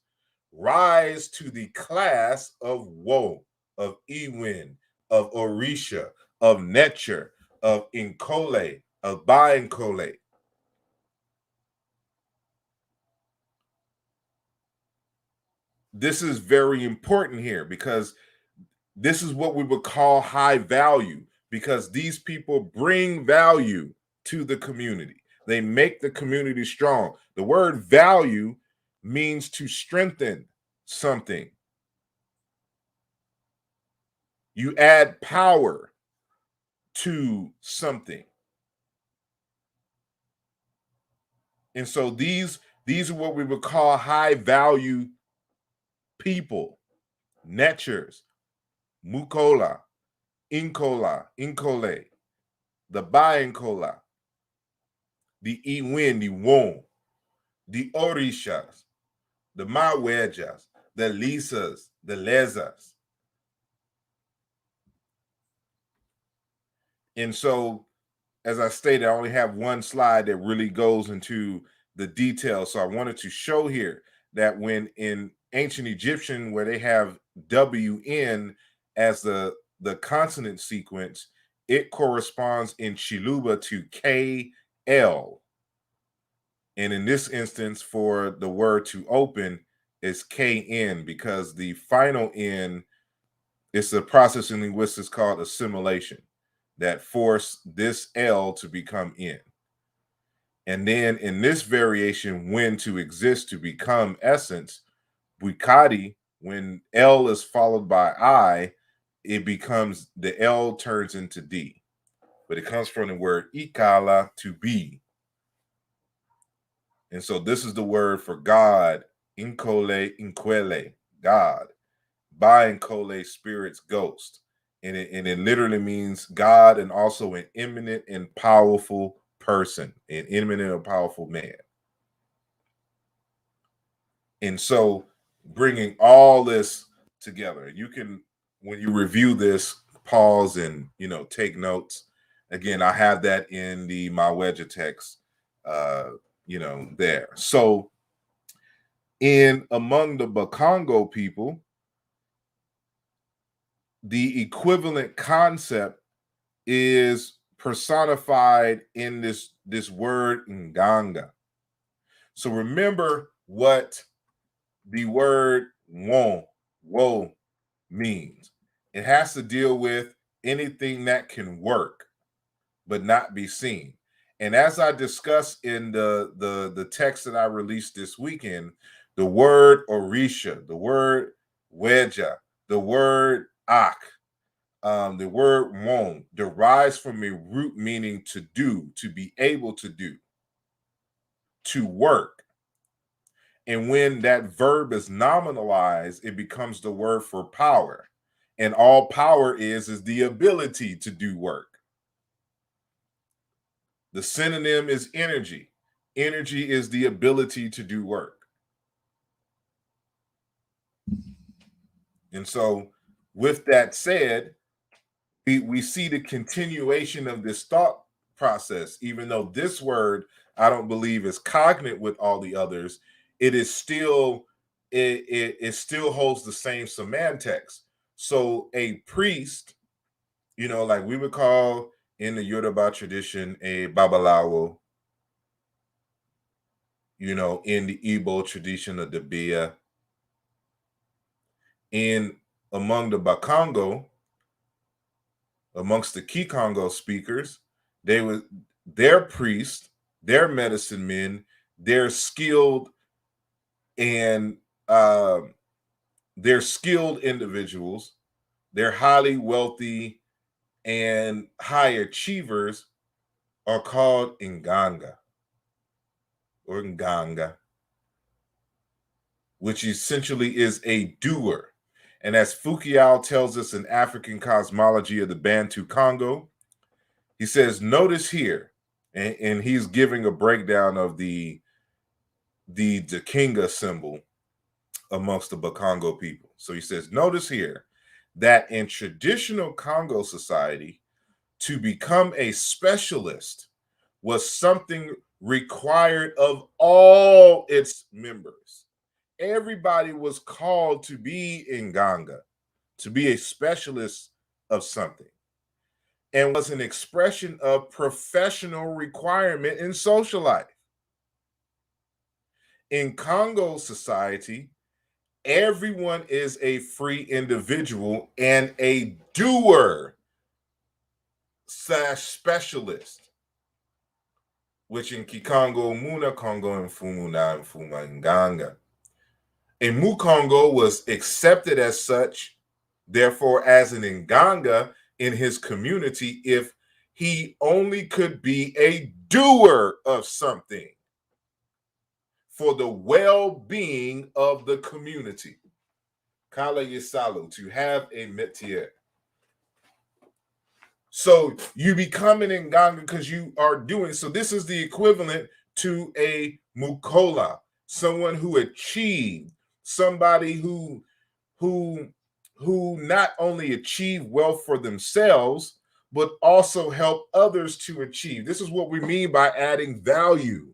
rise to the class of woe, of Ewin, of Orisha, of nature, of Inkole, of Bainkole. This is very important here because this is what we would call high value, because these people bring value to the community. They make the community strong. The word value means to strengthen something. You add power to something. And so these are what we would call high value people, netchers, mukola, inkola, inkole, the bainkola, the iwin, the won, the orishas, the mawejas, the lisas, the lezas. And so, as I stated, I only have one slide that really goes into the details. So I wanted to show here that when in ancient Egyptian, where they have WN as the consonant sequence, it corresponds in Chiluba to KL. And in this instance, for the word to open is KN, because the final N is a process in linguistics called assimilation that force this L to become N. And then in this variation, when to exist to become essence, Bukati, when L is followed by I, it becomes, the L turns into D. But it comes from the word ikala, to be. And so this is the word for God, inkole, inkwele, God. Bainkole, spirits, ghost. And it literally means God, and also an eminent and powerful person, an eminent and powerful man. And so bringing all this together, you can, when you review this, pause and, take notes. Again, I have that in the Maweja text, there. So among the Bakongo people, the equivalent concept is personified in this word nganga. So remember what the word wo means. It has to deal with anything that can work but not be seen. And as I discussed in the text that I released this weekend, the word Orisha, the word Weja, the word Ak, the word Won derives from a root meaning to do, to be able to do, to work. And when that verb is nominalized, it becomes the word for power. And all power is the ability to do work. The synonym is energy. Energy is the ability to do work. And so, with that said, we see the continuation of this thought process. Even though this word, I don't believe, is cognate with all the others, it is still, it still holds the same semantics. So a priest, like we would call in the Yoruba tradition a babalawo, in the Igbo tradition of the Bia, among the Bakongo, amongst the Kikongo speakers, their priests, their medicine men, they're skilled and they're skilled individuals. They're highly wealthy and high achievers are called Nganga or Nganga, which essentially is a doer. And as Foucault tells us in African Cosmology of the Bantu Congo, he says, notice here, and he's giving a breakdown of the Kinga symbol amongst the Bakongo people. So he says, notice here that in traditional Congo society, to become a specialist was something required of all its members. Everybody was called to be Nganga, to be a specialist of something, and was an expression of professional requirement in social life. In Congo society, everyone is a free individual and a doer / specialist, which in Kikongo, Muna Congo, and Fumuna and Fuma Nganga. And Mukongo was accepted as such, therefore, as an Nganga in his community, if he only could be a doer of something for the well-being of the community. Kala Yisalu, to have a métier. So you become an Nganga because you are doing. So this is the equivalent to a Mukola, someone who achieved, somebody who not only achieve wealth for themselves, but also help others to achieve. This is what we mean by adding value.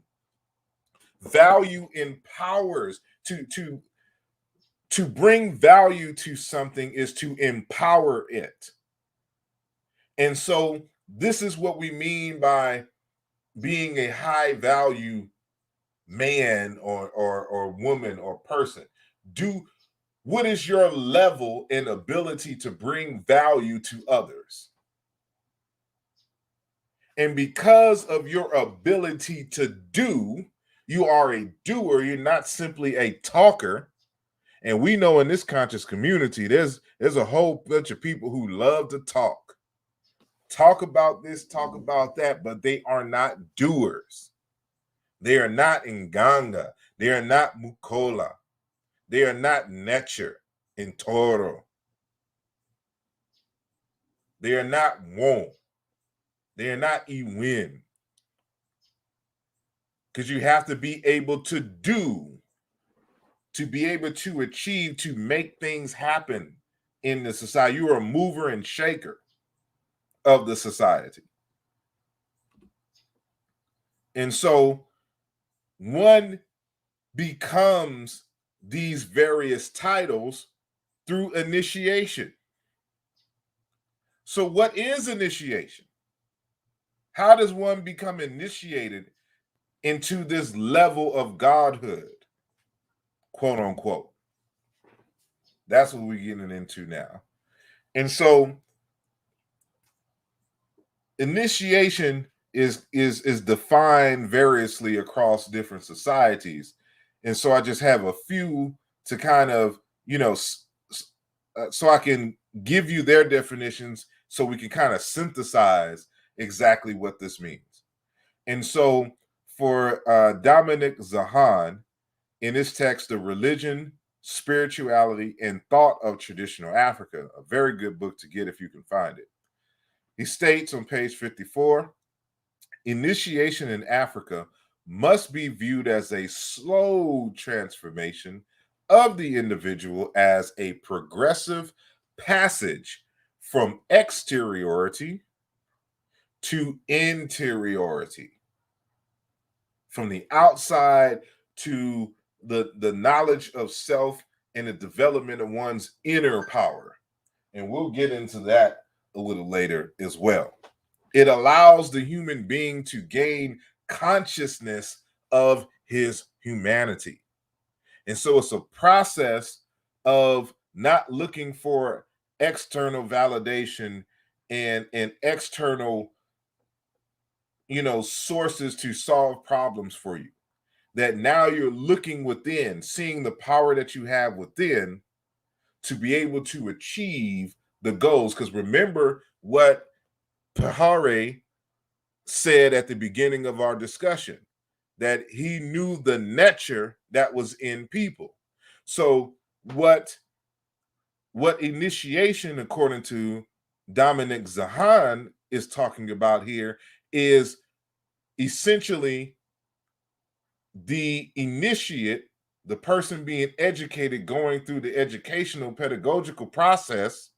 Value empowers. To bring value to something is to empower it. And so this is what we mean by being a high value man or woman or person. What is your level and ability to bring value to others? And because of your ability to do, you are a doer. You're not simply a talker. And we know in this conscious community, there's a whole bunch of people who love to talk about this, talk about that, but they are not doers. They are not Nganga. They are not Mukola. They are not Netcher in Toro. They are not Won. They are not Iwin. Because you have to be able to do, to be able to achieve, to make things happen in the society. You are a mover and shaker of the society. And so one becomes these various titles through initiation. So what is initiation? How does one become initiated into this level of godhood, quote unquote? That's what we're getting into now. And so initiation is defined variously across different societies. And so I just have a few to kind of, so I can give you their definitions so we can kind of synthesize exactly what this means. And so for Dominic Zahan, in his text, The Religion, Spirituality, and Thought of Traditional Africa, a very good book to get if you can find it. He states on page 54, initiation in Africa must be viewed as a slow transformation of the individual as a progressive passage from exteriority to interiority, from the outside to the knowledge of self and the development of one's inner power. And we'll get into that a little later as well. It allows the human being to gain consciousness of his humanity. And so it's a process of not looking for external validation and external, sources to solve problems for you. That now you're looking within, seeing the power that you have within to be able to achieve the goals. Because remember what Pahare said at the beginning of our discussion, that he knew the nature that was in people. So what initiation, according to Dominic Zahan, is talking about here is essentially the initiate, the person being educated, going through the educational pedagogical process,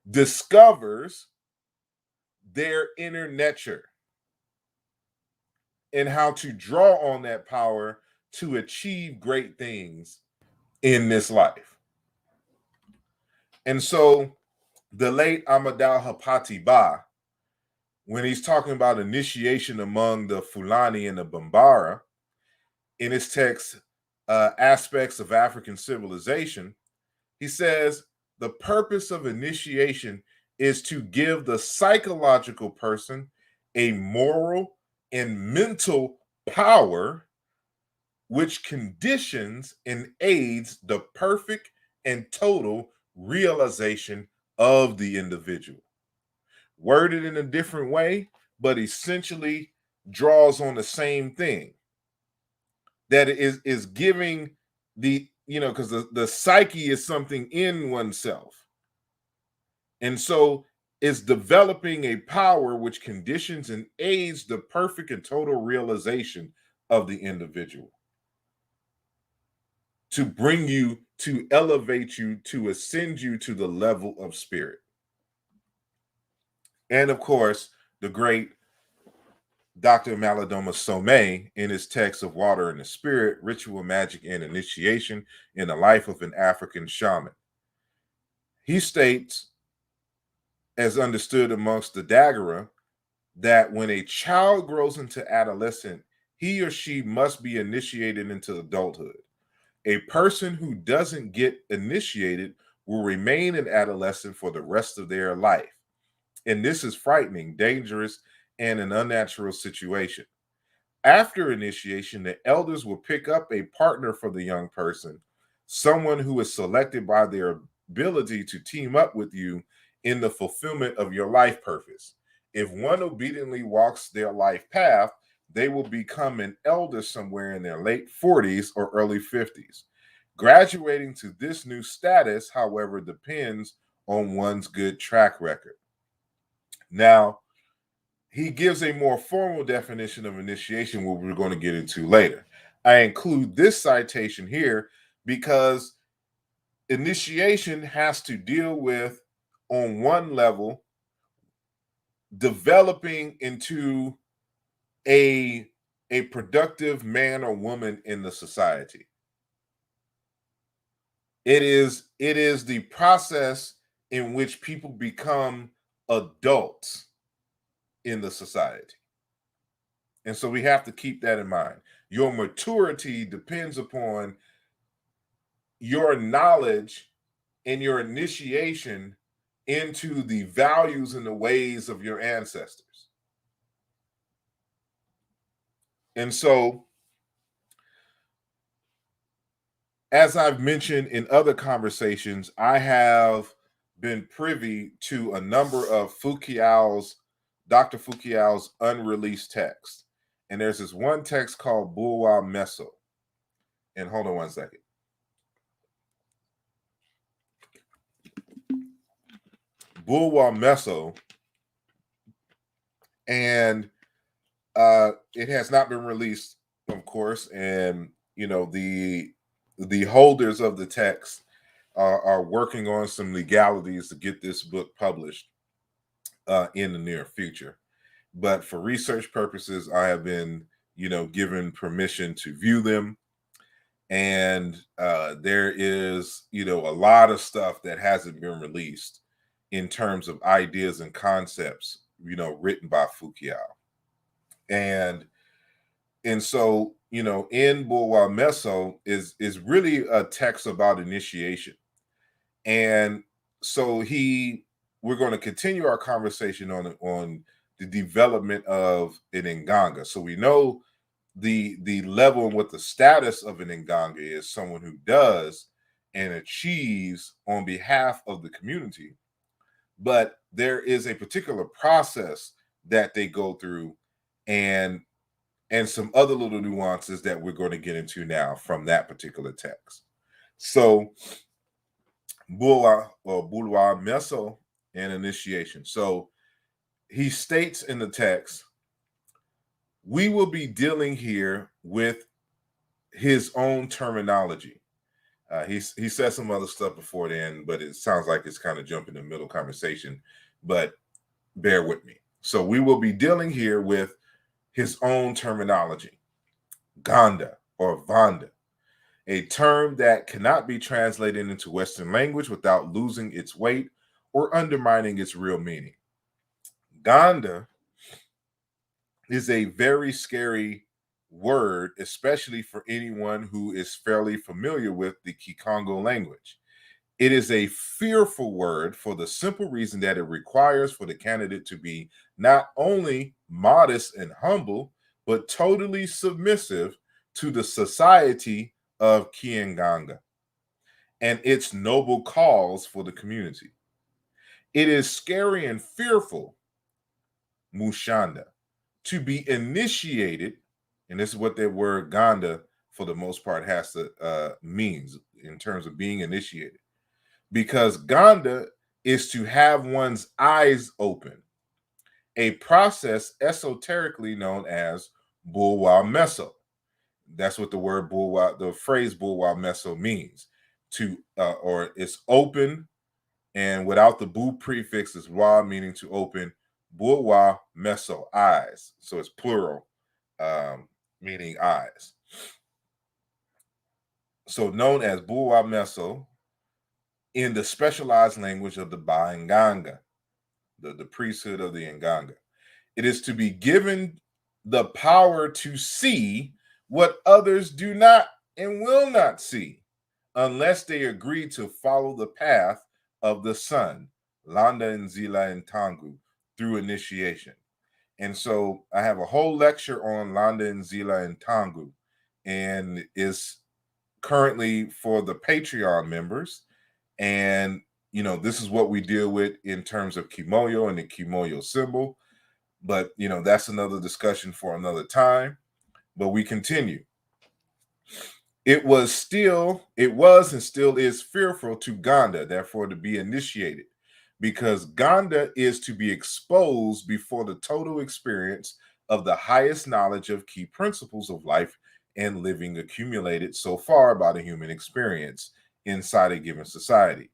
discovers their inner nature and how to draw on that power to achieve great things in this life. And so the late Amadou Hapati Ba, when he's talking about initiation among the Fulani and the Bambara, in his text, Aspects of African Civilization, he says, the purpose of initiation is to give the psychological person a moral and mental power which conditions and aids the perfect and total realization of the individual. Worded in a different way, but essentially draws on the same thing. That is giving the, because the psyche is something in oneself. And so it's developing a power which conditions and aids the perfect and total realization of the individual, to bring you, to elevate you, to ascend you to the level of spirit. And of course, the great Dr. Malidoma Somé, in his text of Water and the Spirit, Ritual, Magic, and Initiation in the Life of an African Shaman. He states, as understood amongst the Dagara, that when a child grows into adolescent, he or she must be initiated into adulthood. A person who doesn't get initiated will remain an adolescent for the rest of their life. And this is frightening, dangerous, and an unnatural situation. After initiation, the elders will pick up a partner for the young person, someone who is selected by their ability to team up with you in the fulfillment of your life purpose. If one obediently walks their life path, they will become an elder somewhere in their late 40s or early 50s. Graduating to this new status, however, depends on one's good track record. Now, he gives a more formal definition of initiation, what we're going to get into later. I include this citation here because initiation has to deal with, on one level, developing into a productive man or woman in the society. It is the process in which people become adults in the society. And so we have to keep that in mind. Your maturity depends upon your knowledge and your initiation into the values and the ways of your ancestors. And so, as I've mentioned in other conversations, I have been privy to a number of Dr. Fukiao's unreleased texts. And there's this one text called Bulwa Meso. And hold on one second. Bulwa Meso. And it has not been released, of course. And, you know, the holders of the text are working on some legalities to get this book published in the near future. But for research purposes, I have been, given permission to view them. And there is, a lot of stuff that hasn't been released in terms of ideas and concepts, written by Fukiao. And so, in Bulwa Meso is really a text about initiation. And so we're going to continue our conversation on the development of an Nganga. So we know the level and what the status of an Nganga is, someone who does and achieves on behalf of the community. But there is a particular process that they go through and some other little nuances that we're going to get into now from that particular text. So Bulwa Meso and initiation. So he states in the text, we will be dealing here with his own terminology. He said some other stuff before then, but it sounds like it's kind of jumping in the middle conversation, but bear with me. So we will be dealing here with his own terminology, Ganda or Vanda, a term that cannot be translated into Western language without losing its weight or undermining its real meaning. Ganda is a very scary word, especially for anyone who is fairly familiar with the Kikongo language. It is a fearful word for the simple reason that it requires for the candidate to be not only modest and humble, but totally submissive to the society of Kienganga and its noble cause for the community. It is scary and fearful, Mushanda, to be initiated, and this is what that word Ganda, for the most part, has to means in terms of being initiated. Because Ganda is to have one's eyes open, a process esoterically known as Bulwa Meso. That's what the phrase Bulwa Meso means. Or it's open, and without the bu prefix is wa, meaning to open. Bulwa Meso, eyes. So it's plural, meaning eyes. So known as Bulwa Meso in the specialized language of the Ba Nganga, the priesthood of the Nganga. It is to be given the power to see what others do not and will not see unless they agree to follow the path of the sun, Landa and Zila and Tangu, through initiation. And so I have a whole lecture on Landa and Zila and Tangu, and is currently for the Patreon members. And, this is what we deal with in terms of Kimoyo and the Kimoyo symbol. But, that's another discussion for another time. But we continue. It was and still is fearful to Ganda, therefore, to be initiated, because Ganda is to be exposed before the total experience of the highest knowledge of key principles of life and living accumulated so far by the human experience inside a given society.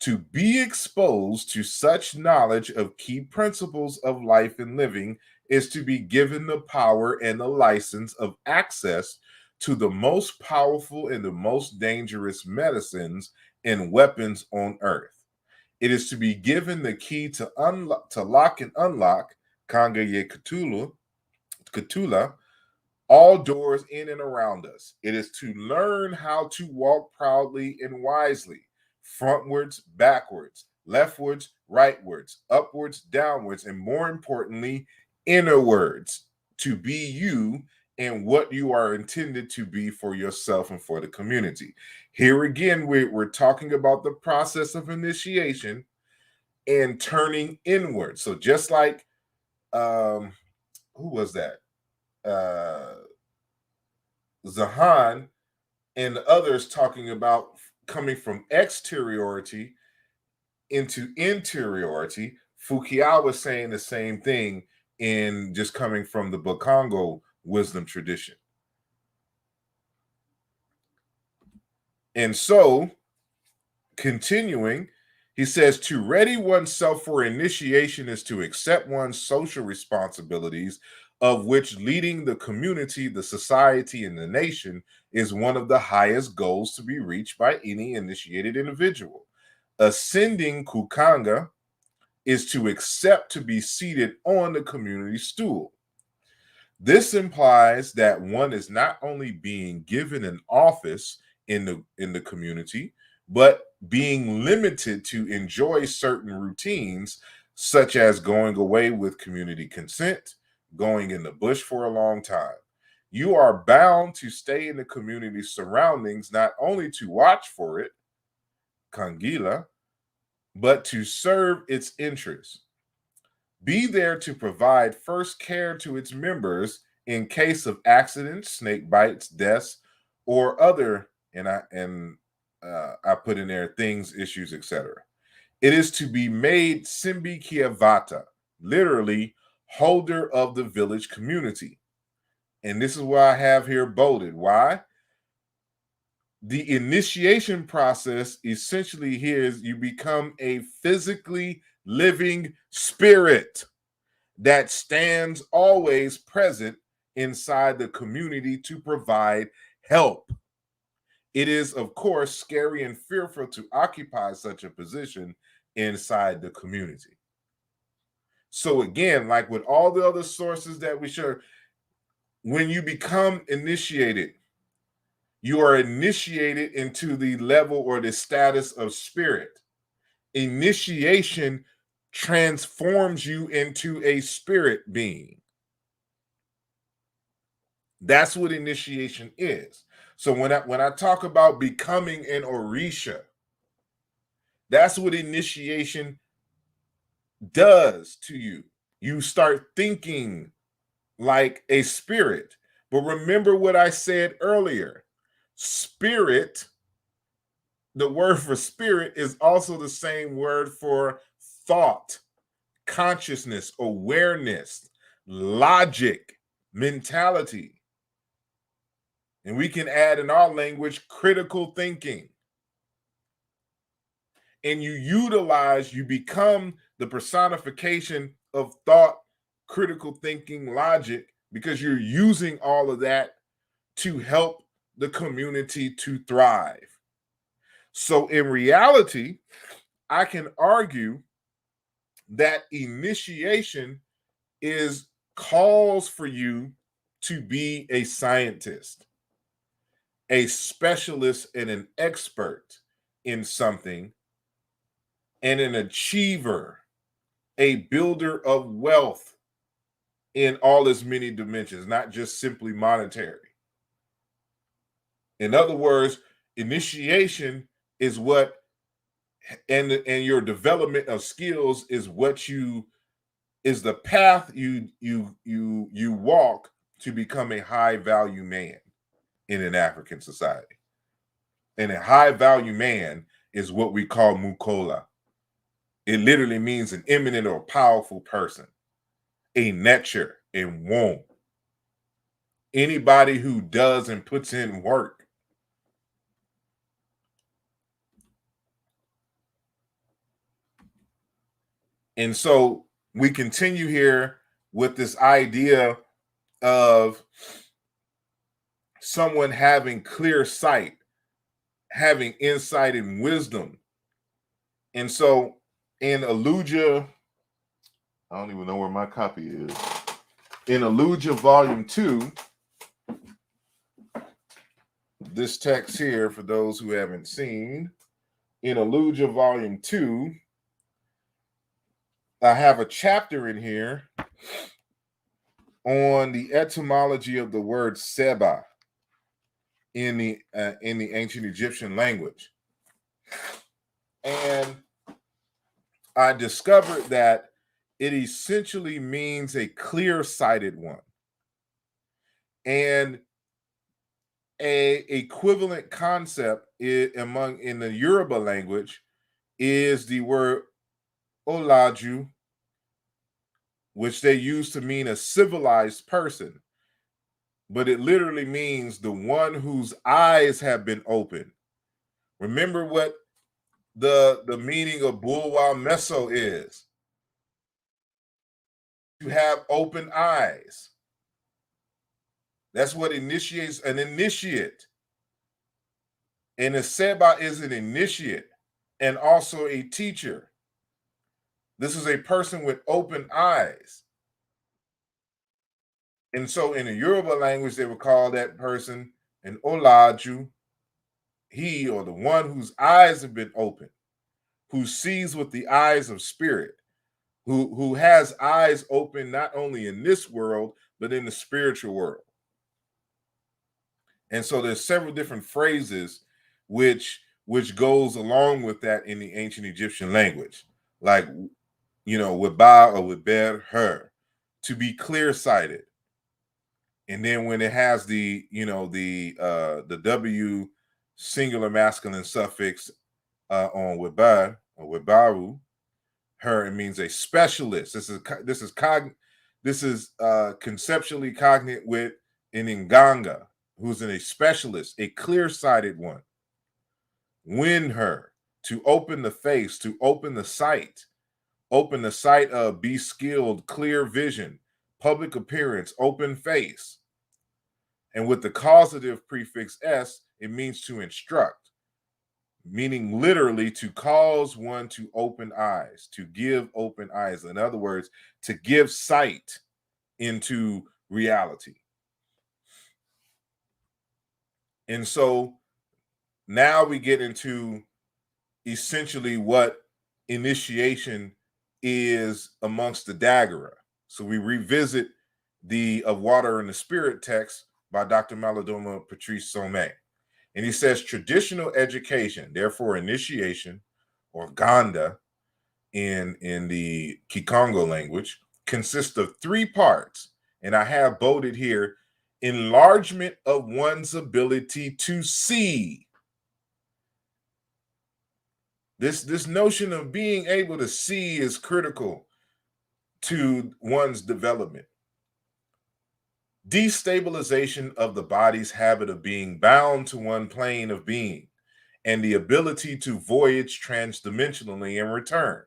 To be exposed to such knowledge of key principles of life and living is to be given the power and the license of access to the most powerful and the most dangerous medicines and weapons on earth. It is to be given the key to lock and unlock Kanga Ye Cthulhu, all doors in and around us. It is to learn how to walk proudly and wisely, frontwards, backwards, leftwards, rightwards, upwards, downwards, and more importantly, innerwards, to be you and what you are intended to be for yourself and for the community. Here again, we're talking about the process of initiation and turning inward. So just like, who was that? Zahan and others talking about coming from exteriority into interiority. Fukuyama was saying the same thing in just coming from the Bakongo wisdom tradition. And so, continuing, he says, to ready oneself for initiation is to accept one's social responsibilities, of which leading the community, the society, and the nation is one of the highest goals to be reached by any initiated individual. Ascending Kukanga is to accept to be seated on the community stool. This implies that one is not only being given an office in the community, but being limited to enjoy certain routines, such as going away with community consent, going in the bush for a long time. You are bound to stay in the community surroundings, not only to watch for it, Kangila, but to serve its interests. Be there to provide first care to its members in case of accidents, snake bites, deaths, or other, and I put in there things, issues, etc. It is to be made Simbi Kiavata, literally holder of the village community. And this is why I have here bolded. Why? The initiation process essentially here is you become a physically living spirit that stands always present inside the community to provide help. It is, of course, scary and fearful to occupy such a position inside the community. So again, like with all the other sources that we share, when you become initiated, you are initiated into the level or the status of spirit. Initiation transforms you into a spirit being. That's what initiation is. So when I talk about becoming an Orisha, that's what initiation does to you. You start thinking like a spirit. But remember what I said earlier. Spirit, the word for spirit is also the same word for thought, consciousness, awareness, logic, mentality. And we can add in our language critical thinking. And you become the personification of thought, critical thinking, logic, because you're using all of that to help the community to thrive. So in reality, I can argue that initiation is calls for you to be a scientist, a specialist and an expert in something, and an achiever, a builder of wealth in all its many dimensions, not just simply monetary. In other words, initiation is what, and your development of skills is what is the path you walk to become a high value man in an African society. And a high value man is what we call Mukola. It literally means an eminent or powerful person, a nature and womb. Anybody who does and puts in work. And so we continue here with this idea of someone having clear sight, having insight and wisdom. And so in Aluja, I don't even know where my copy is. In Aluja Volume 2, this text here, for those who haven't seen, in Aluja Volume 2, I have a chapter in here on the etymology of the word Seba in the ancient Egyptian language. And I discovered that it essentially means a clear-sighted one. And a equivalent concept in the Yoruba language is the word olaju, which they use to mean a civilized person. But it literally means the one whose eyes have been opened. Remember what the meaning of bulwa meso is. You have open eyes. That's what initiates an initiate. And a seba is an initiate and also a teacher. This is a person with open eyes. And so in the Yoruba language, they would call that person an olaju, he or the one whose eyes have been opened, who sees with the eyes of spirit, who has eyes open not only in this world, but in the spiritual world. And so there's several different phrases which goes along with that in the ancient Egyptian language, like, weba or weber, her, to be clear-sighted. And then when it has the W singular masculine suffix on weber or webaru, her, it means a specialist. This is conceptually cognate with an inganga, who's a specialist, a clear-sighted one. Win her, to open the face, to open the sight of be skilled, clear vision, public appearance, open face. And with the causative prefix s, it means to instruct, meaning literally to cause one to open eyes, to give open eyes. In other words, to give sight into reality. And so now we get into essentially what initiation is amongst the Daguerre. So we revisit the Of Water and the Spirit text by Dr. Malidoma Patrice Somé. And he says traditional education, therefore initiation, or Ganda in the Kikongo language, consists of 3 parts. And I have bolded here, enlargement of one's ability to see. This notion of being able to see is critical to one's development. Destabilization of the body's habit of being bound to one plane of being, and the ability to voyage transdimensionally and return.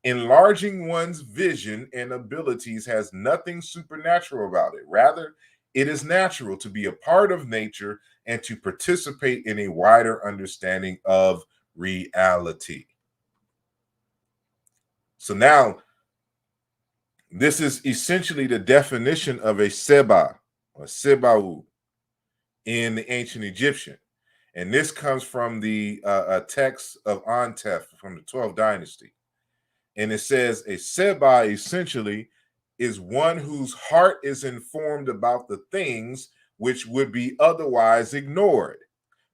Enlarging one's vision and abilities has nothing supernatural about it. Rather, it is natural to be a part of nature and to participate in a wider understanding of reality. So now, this is essentially the definition of a seba or sebau in the ancient Egyptian. And this comes from the text of Antef from the 12th dynasty. And it says a seba essentially is one whose heart is informed about the things which would be otherwise ignored.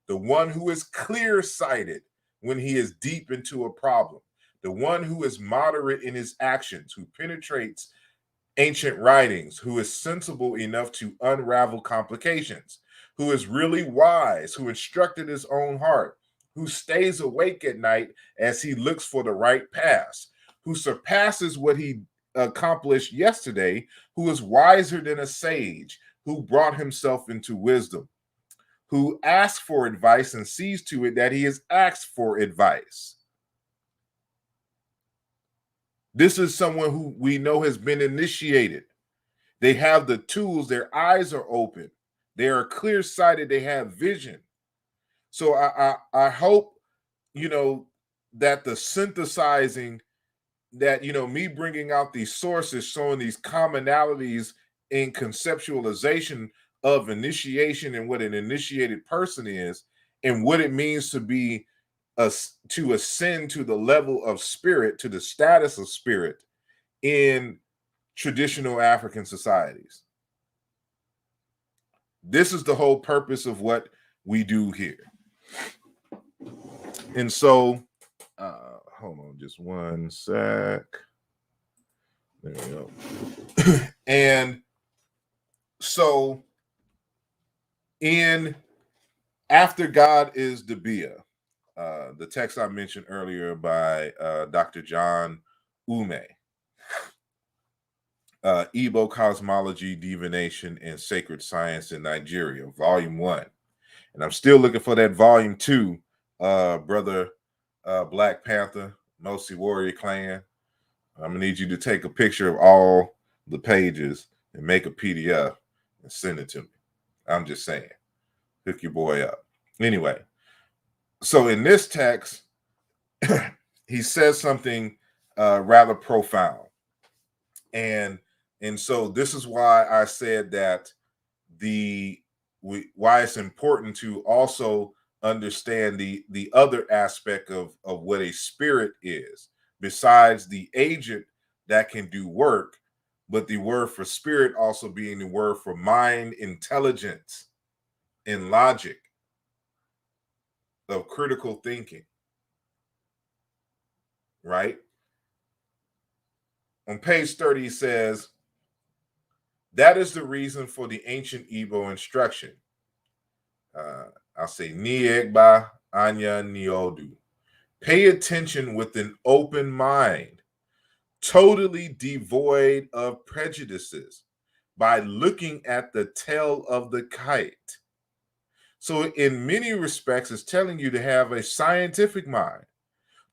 The one who is clear-sighted when he is deep into a problem. The one who is moderate in his actions, who penetrates ancient writings, who is sensible enough to unravel complications, who is really wise, who instructed his own heart, who stays awake at night as he looks for the right path, who surpasses what he accomplished yesterday, who is wiser than a sage, who brought himself into wisdom, who asks for advice and sees to it that he is asked for advice. This is someone who we know has been initiated. They have the tools. Their eyes are open. They are clear-sighted. They have vision. So I hope, that the synthesizing, that, me bringing out these sources, showing these commonalities in conceptualization of initiation and what an initiated person is and what it means to be to ascend to the level of spirit, to the status of spirit in traditional African societies. This is the whole purpose of what we do here. And so, hold on just one sec. There we go. And so, in After God is Debia, the text I mentioned earlier by Dr. John Ume, Igbo Cosmology, Divination, and Sacred Science in Nigeria, Volume 1. And I'm still looking for that Volume 2, Brother Black Panther, Mosi Warrior Clan. I'm going to need you to take a picture of all the pages and make a PDF and send it to me. I'm just saying. Hook your boy up. Anyway, so in this text, he says something rather profound. And so this is why I said that why it's important to also understand the other aspect of what a spirit is, besides the agent that can do work, but the word for spirit also being the word for mind, intelligence, and logic of critical thinking, right? On page 30, he says, that is the reason for the ancient Igbo instruction. I'll say, Niegba Anya Niodu. Pay attention with an open mind, totally devoid of prejudices, by looking at the tail of the kite. So in many respects, it's telling you to have a scientific mind,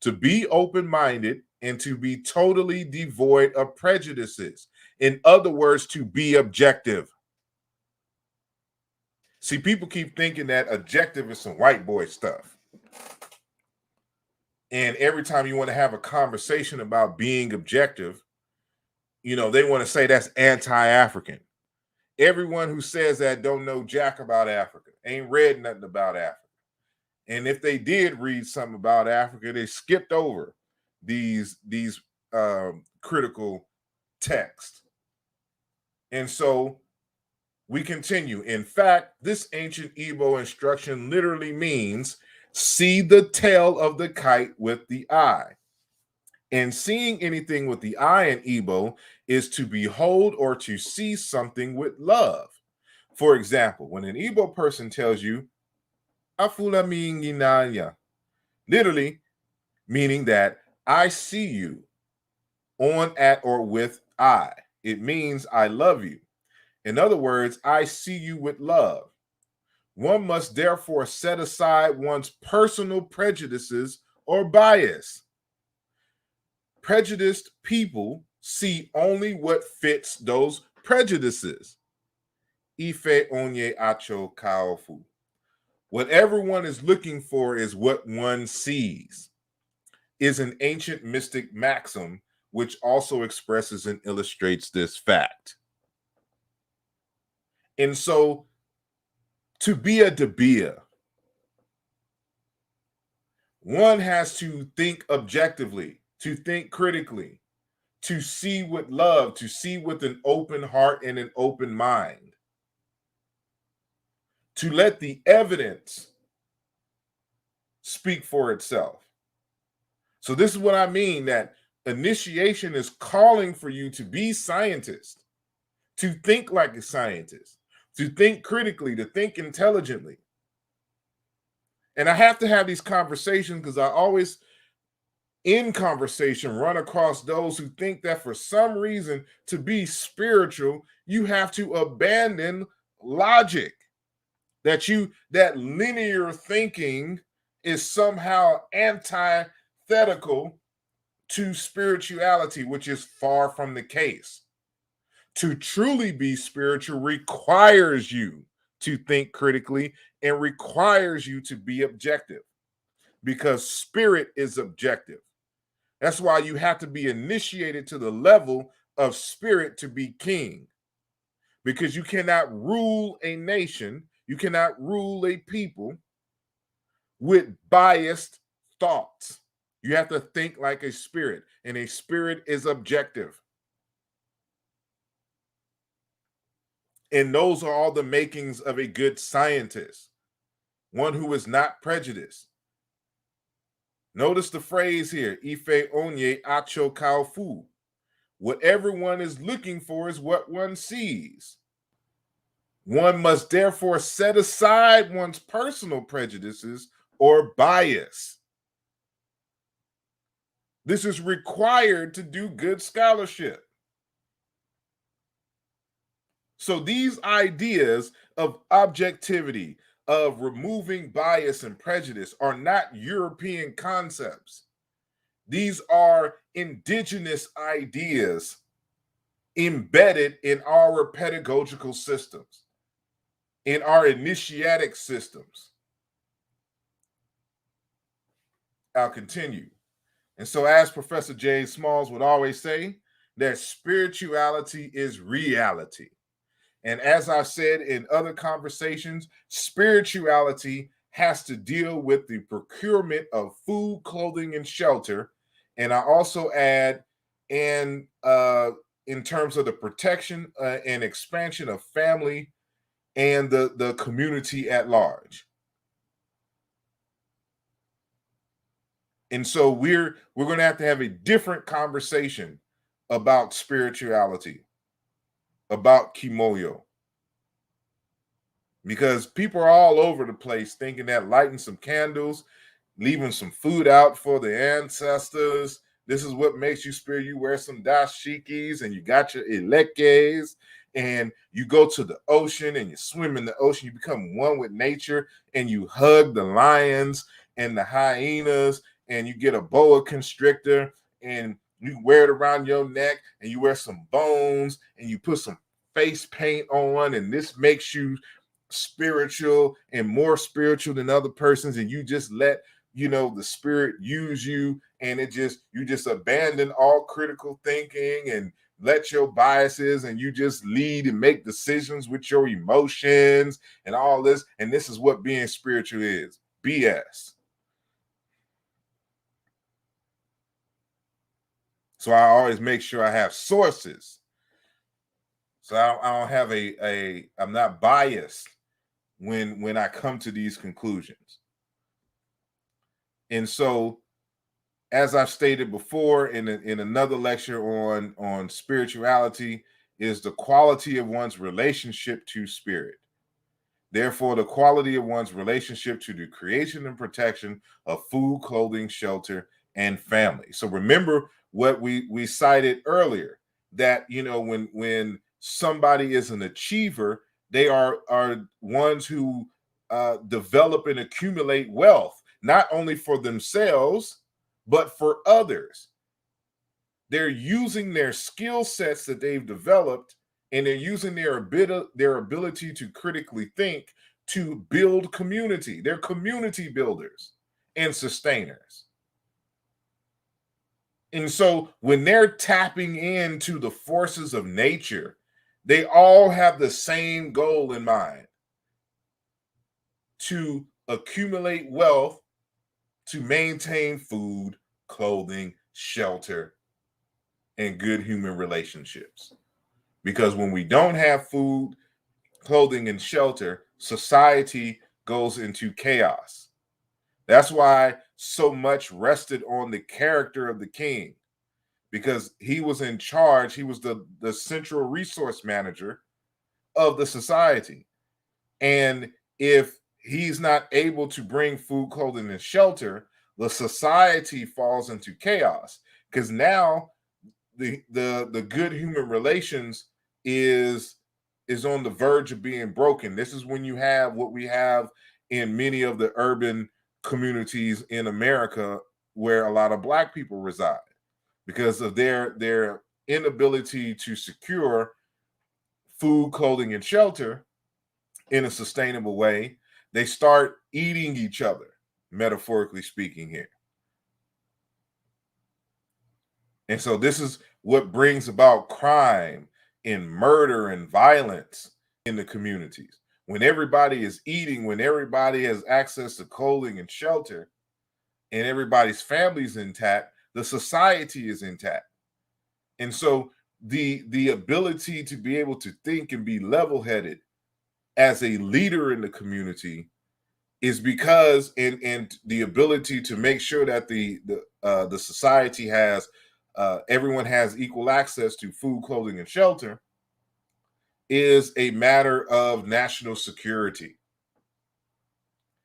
to be open-minded, and to be totally devoid of prejudices. In other words, to be objective. See, people keep thinking that objective is some white boy stuff. And every time you want to have a conversation about being objective, they want to say that's anti-African. Everyone who says that don't know jack about Africa, ain't read nothing about Africa. And if they did read something about Africa, they skipped over these critical texts. And so we continue. In fact, this ancient Igbo instruction literally means see the tail of the kite with the eye. And seeing anything with the eye in Igbo is to behold or to see something with love. For example, when an Igbo person tells you, Afula minginanya, literally meaning that I see you, on, at, or with I. It means I love you. In other words, I see you with love. One must therefore set aside one's personal prejudices or bias. Prejudiced people see only what fits those prejudices. Ife onye acho kaofu. Whatever one is looking for is what one sees, is an ancient mystic maxim which also expresses and illustrates this fact. And so, to be a Debia, one has to think objectively, to think critically, to see with love, to see with an open heart and an open mind, to let the evidence speak for itself. So this is what I mean, that initiation is calling for you to be scientist, to think like a scientist, to think critically, to think intelligently. And I have to have these conversations because I always, in conversation, run across those who think that for some reason to be spiritual, you have to abandon logic, that linear thinking is somehow antithetical to spirituality, which is far from the case. To truly be spiritual requires you to think critically and requires you to be objective, because spirit is objective. That's why you have to be initiated to the level of spirit to be king, because you cannot rule a nation, you cannot rule a people with biased thoughts. You have to think like a spirit, and a spirit is objective. And those are all the makings of a good scientist, one who is not prejudiced. Notice the phrase here, Ife onye acho kaufu. What everyone is looking for is what one sees. One must therefore set aside one's personal prejudices or bias. This is required to do good scholarship. So these ideas of objectivity, of removing bias and prejudice, are not European concepts. These are indigenous ideas embedded in our pedagogical systems, in our initiatic systems. I'll continue. And so, as Professor James Smalls would always say, that spirituality is reality. And as I've said in other conversations, spirituality has to deal with the procurement of food, clothing, and shelter. And I also add, and in terms of the protection and expansion of family and the community at large. And so we're going to have a different conversation about spirituality, about kimoyo, because people are all over the place thinking that lighting some candles, leaving some food out for the ancestors, this is what makes you spiritual. You wear some dashikis and you got your elekes, and you go to the ocean and you swim in the ocean. You become one with nature, and you hug the lions and the hyenas, and you get a boa constrictor and you wear it around your neck, and you wear some bones and you put some face paint on, and this makes you spiritual and more spiritual than other persons, and you just let the spirit use you, and you just abandon all critical thinking and let your biases, and you just lead and make decisions with your emotions and all this. And this is what being spiritual is. BS. So I always make sure I have sources, so I don't have I'm not biased when I come to these conclusions. And so, as I've stated before in another lecture on spirituality, is the quality of one's relationship to spirit. Therefore, the quality of one's relationship to the creation and protection of food, clothing, shelter, and family. So remember what we cited earlier, that when somebody is an achiever, they are ones who develop and accumulate wealth, not only for themselves, but for others. They're using their skill sets that they've developed, and they're using their ability to critically think to build community. They're community builders and sustainers. And so when they're tapping into the forces of nature, they all have the same goal in mind: to accumulate wealth, to maintain food, clothing, shelter, and good human relationships. Because when we don't have food, clothing, and shelter, society goes into chaos. That's why so much rested on the character of the king, because he was in charge. He was the central resource manager of the society. And if he's not able to bring food, clothing, and shelter, the society falls into chaos, because now the good human relations is on the verge of being broken. This is when you have what we have in many of the urban communities in America, where a lot of Black people reside, because of their inability to secure food, clothing, and shelter in a sustainable way, they start eating each other, metaphorically speaking here. And so this is what brings about crime and murder and violence in the communities. When everybody is eating, when everybody has access to clothing and shelter, and everybody's family is intact, the society is intact. And so the ability to be able to think and be level-headed as a leader in the community is because and the ability to make sure that the society has everyone has equal access to food, clothing, and shelter is a matter of national security.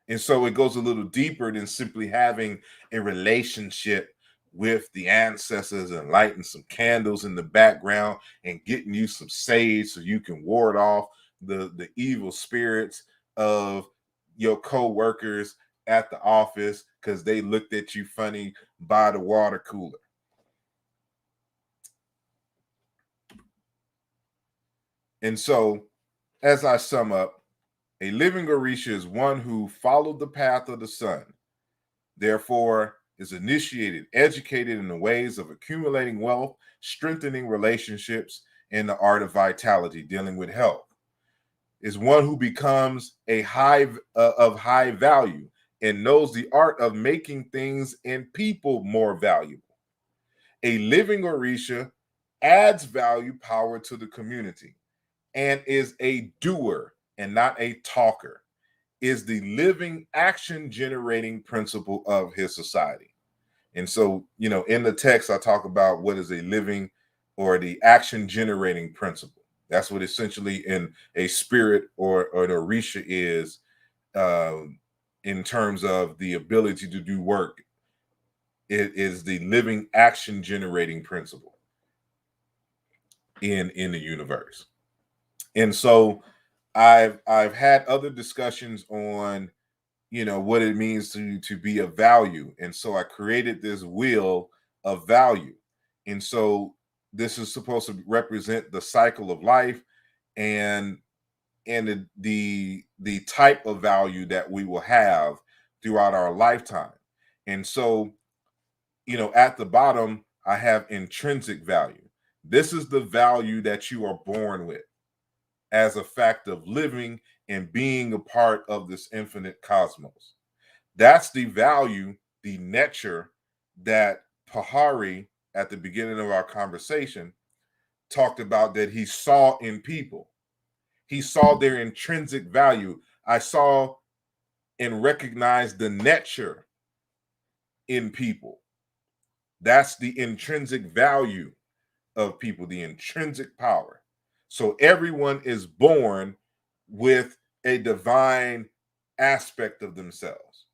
And so it goes a little deeper than simply having a relationship with the ancestors and lighting some candles in the background and getting you some sage so you can ward off the evil spirits of your co-workers at the office because they looked at you funny by the water cooler. And so, as I sum up, a living Orisha is one who followed the path of the sun, therefore is initiated, educated in the ways of accumulating wealth, strengthening relationships, and the art of vitality, dealing with health, is one who becomes a of high value and knows the art of making things and people more valuable. A living Orisha adds value power to the community and is a doer and not a talker, is the living action generating principle of his society. And so, in the text, I talk about what is a living or the action generating principle. That's what essentially in a spirit or an Orisha is in terms of the ability to do work. It is the living action generating principle in the universe. And so I've had other discussions on what it means to be of value, and so I created this wheel of value. And so this is supposed to represent the cycle of life and the type of value that we will have throughout our lifetime. And so at the bottom I have intrinsic value. This is the value that you are born with as a fact of living and being a part of this infinite cosmos. That's the value, the nature that Pahari, at the beginning of our conversation, talked about that he saw in people. He saw their intrinsic value. I saw and recognized the nature in people. That's the intrinsic value of people, the intrinsic power. So everyone is born with a divine aspect of themselves.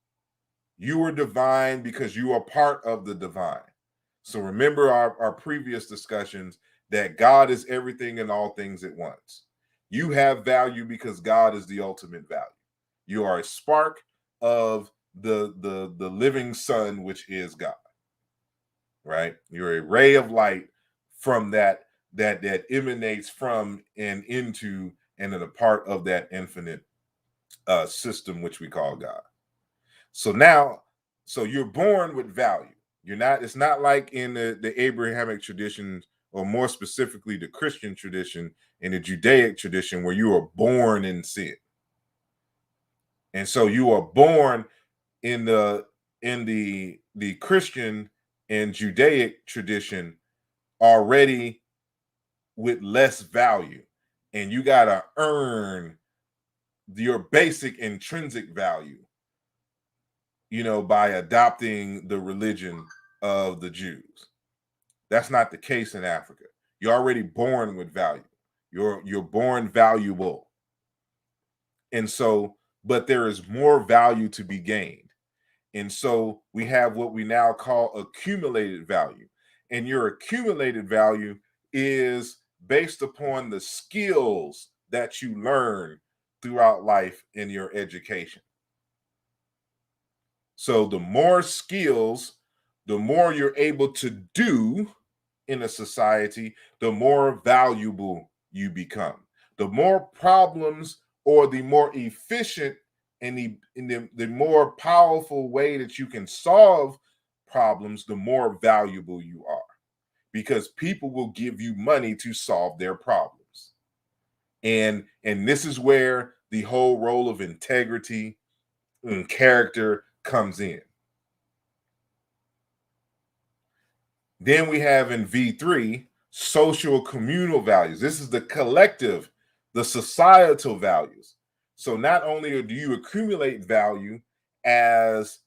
You are divine because you are part of the divine. So remember our previous discussions that God is everything and all things at once. You have value because God is the ultimate value. You are a spark of the living sun, which is God. Right? You're a ray of light from that emanates from and into and a part of that infinite system which we call God. So now, so you're born with value. It's not like in the Abrahamic tradition, or more specifically the Christian tradition and the Judaic tradition, where you are born in sin. And so you are born in the Christian and Judaic tradition already with less value, and you got to earn your basic intrinsic value, by adopting the religion of the Jews. That's not the case in Africa. You're already born with value. You're born valuable. And so, but there is more value to be gained. And so we have what we now call accumulated value. And your accumulated value is based upon the skills that you learn throughout life in your education. So the more skills, the more you're able to do in a society, the more valuable you become. The more problems or the more efficient and the more powerful way that you can solve problems, the more valuable you are, because people will give you money to solve their problems. And this is where the whole role of integrity and character comes in. Then we have in V3 social communal values. This is the collective, the societal values. So not only do you accumulate value as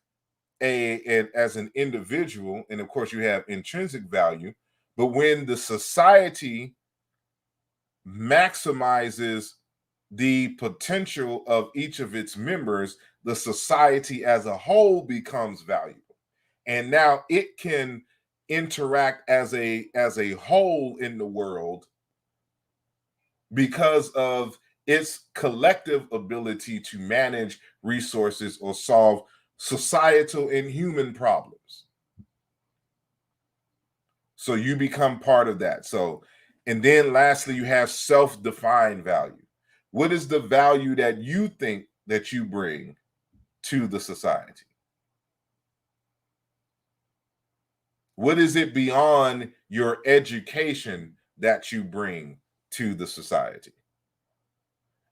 an individual, and of course you have intrinsic value, but when the society maximizes the potential of each of its members, the society as a whole becomes valuable. And now it can interact as a whole in the world because of its collective ability to manage resources or solve societal and human problems. So you become part of that. So, and then lastly, you have self-defined value. What is the value that you think that you bring to the society? What is it beyond your education that you bring to the society?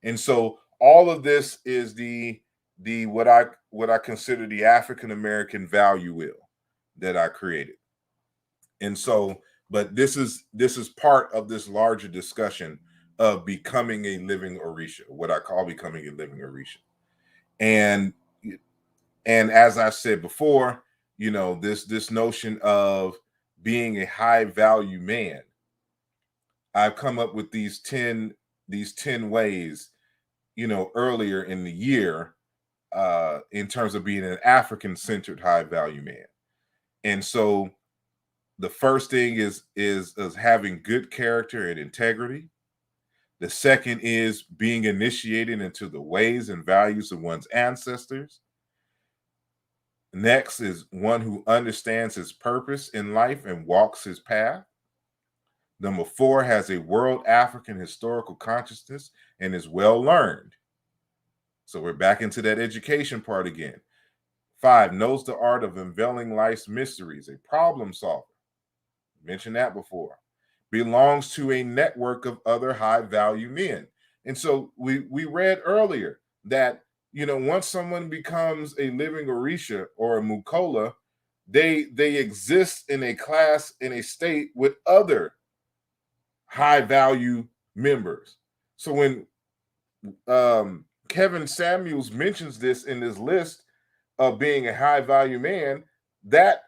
And so all of this is the what I consider the African American value wheel that I created. And so, but this is part of this larger discussion of becoming a living Orisha, what I call becoming a living Orisha. And as I said before, you know, this notion of being a high value man, I've come up with these 10 ways, you know, earlier in the year, in terms of being an African centered high value man. And so the first thing is having good character and integrity. The second is being initiated into the ways and values of one's ancestors. Next is one who understands his purpose in life and walks his path. Number 4, has a world African historical consciousness and is well learned. So we're back into that education part again. 5, knows the art of unveiling life's mysteries, a problem solver. Mentioned that before. Belongs to a network of other high value men. And so we read earlier that, you know, once someone becomes a living Orisha or a Mukola, they exist in a class, in a state with other high value members. So when Kevin Samuels mentions this in this list of being a high value man, that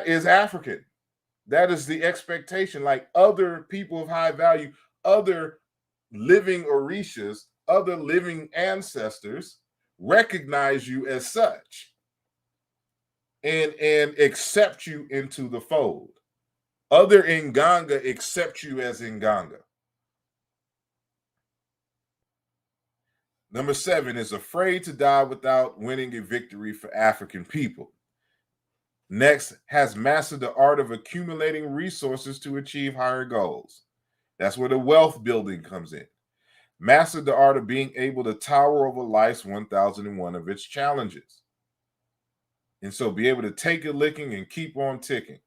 is African. That is the expectation. Like other people of high value, other living Orishas, other living ancestors recognize you as such and accept you into the fold. Other Nganga accept you as Nganga. Number 7 is afraid to die without winning a victory for African people. Next, has mastered the art of accumulating resources to achieve higher goals. That's where the wealth building comes in. Mastered the art of being able to tower over life's 1001 of its challenges. And so be able to take a licking and keep on ticking.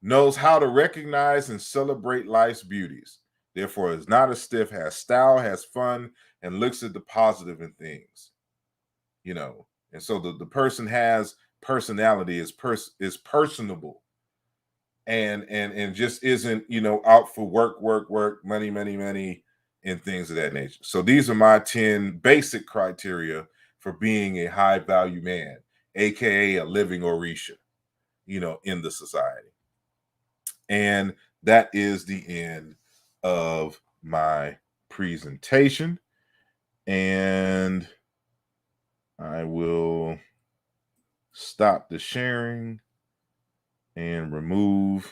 Knows how to recognize and celebrate life's beauties. Therefore, is not a stiff, has style, has fun, and looks at the positive in things. You know, and so the person has personality, is personable, and just isn't, you know, out for work, money, and things of that nature. So these are my 10 basic criteria for being a high value man, aka a living Orisha, you know, in the society. And that is the end of my presentation. And I will stop the sharing and remove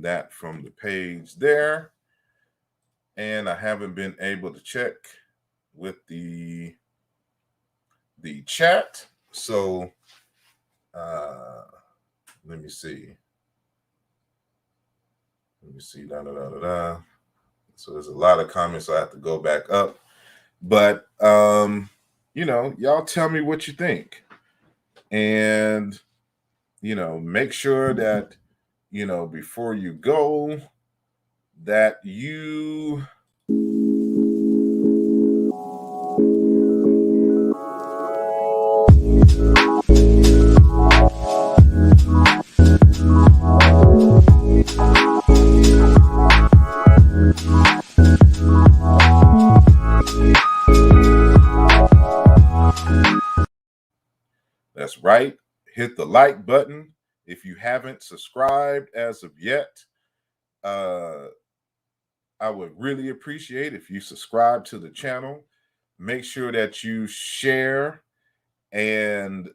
that from the page there. And I haven't been able to check with the chat. So let me see. So there's a lot of comments, so I have to go back up. But y'all tell me what you think. And make sure that before you go, that you that's right. Hit the like button if you haven't subscribed as of yet. I would really appreciate if you subscribe to the channel. Make sure that you share and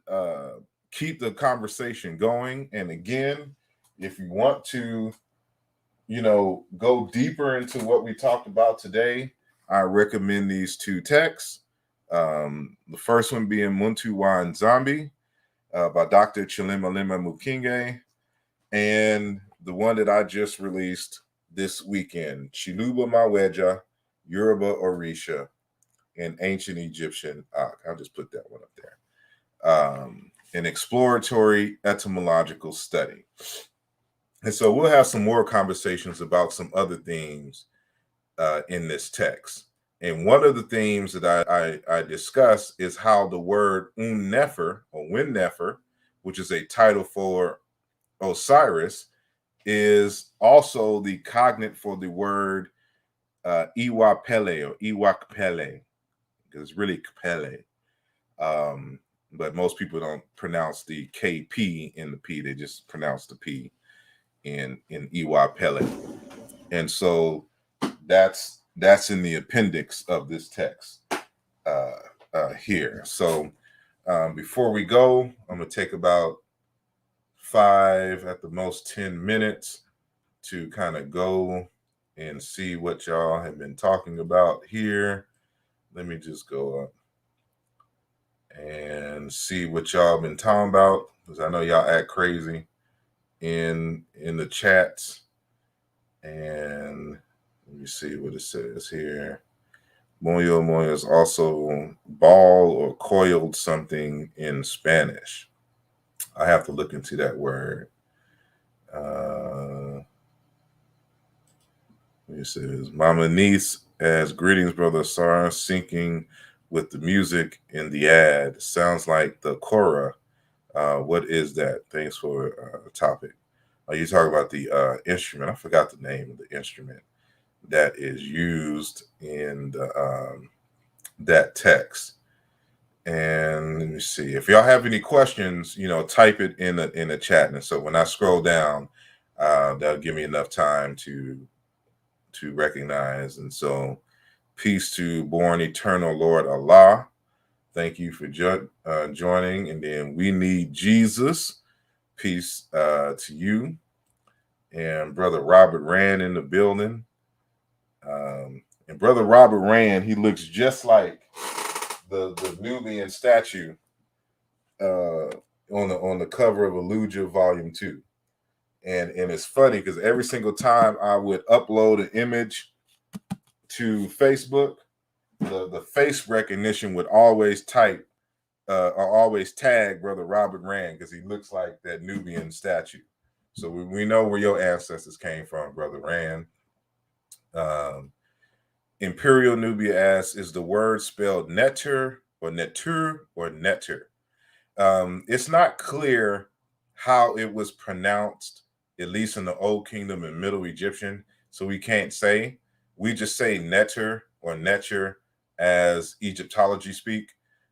keep the conversation going. And again, if you want to, go deeper into what we talked about today, I recommend these two texts. The first one being Muntu Wan Zombie by Dr. Chilemalima Mukinge, and the one that I just released this weekend, Chiluba Maweja, Yoruba Orisha, and Ancient Egyptian. I'll just put that one up there. An exploratory etymological study. And so we'll have some more conversations about some other themes in this text. And one of the themes that I discuss is how the word Nefer or Win Nefer, which is a title for Osiris, is also the cognate for the word Iwapele or Iwakpele, because it's really Kpele. But most people don't pronounce the KP in the P, they just pronounce the P in Iwapele. And so that's in the appendix of this text here. So before we go, I'm going to take about 5 at the most 10 minutes to kind of go and see what y'all have been talking about here. Let me just go up and see what y'all been talking about, because I know y'all act crazy in the chats. And let me see what it says here. Moyo is also ball or coiled something in Spanish. I have to look into that word. It says, Mama Niece as greetings, brother Sarah, syncing with the music in the ad. Sounds like the Korah. What is that? Thanks for the topic. You talk about the instrument. I forgot the name of the instrument that is used in the, that text. And let me see. If y'all have any questions, type it in the chat. And so when I scroll down, that'll give me enough time to recognize. And so peace to born eternal Lord Allah. Thank you for joining. And then we need Jesus. Peace to you. And Brother Robert Rand in the building. And Brother Robert Rand, he looks just like the Nubian statue on the cover of Aluja Volume 2. And it's funny because every single time I would upload an image to Facebook, the face recognition would always type or always tag Brother Robert Rand, because he looks like that Nubian statue. So we know where your ancestors came from, Brother Rand. Imperial Nubia asks, is the word spelled netter or netur or netter? It's not clear how it was pronounced, at least in the Old Kingdom and Middle Egyptian. So we can't say. We just say netter or netcher as Egyptology speak.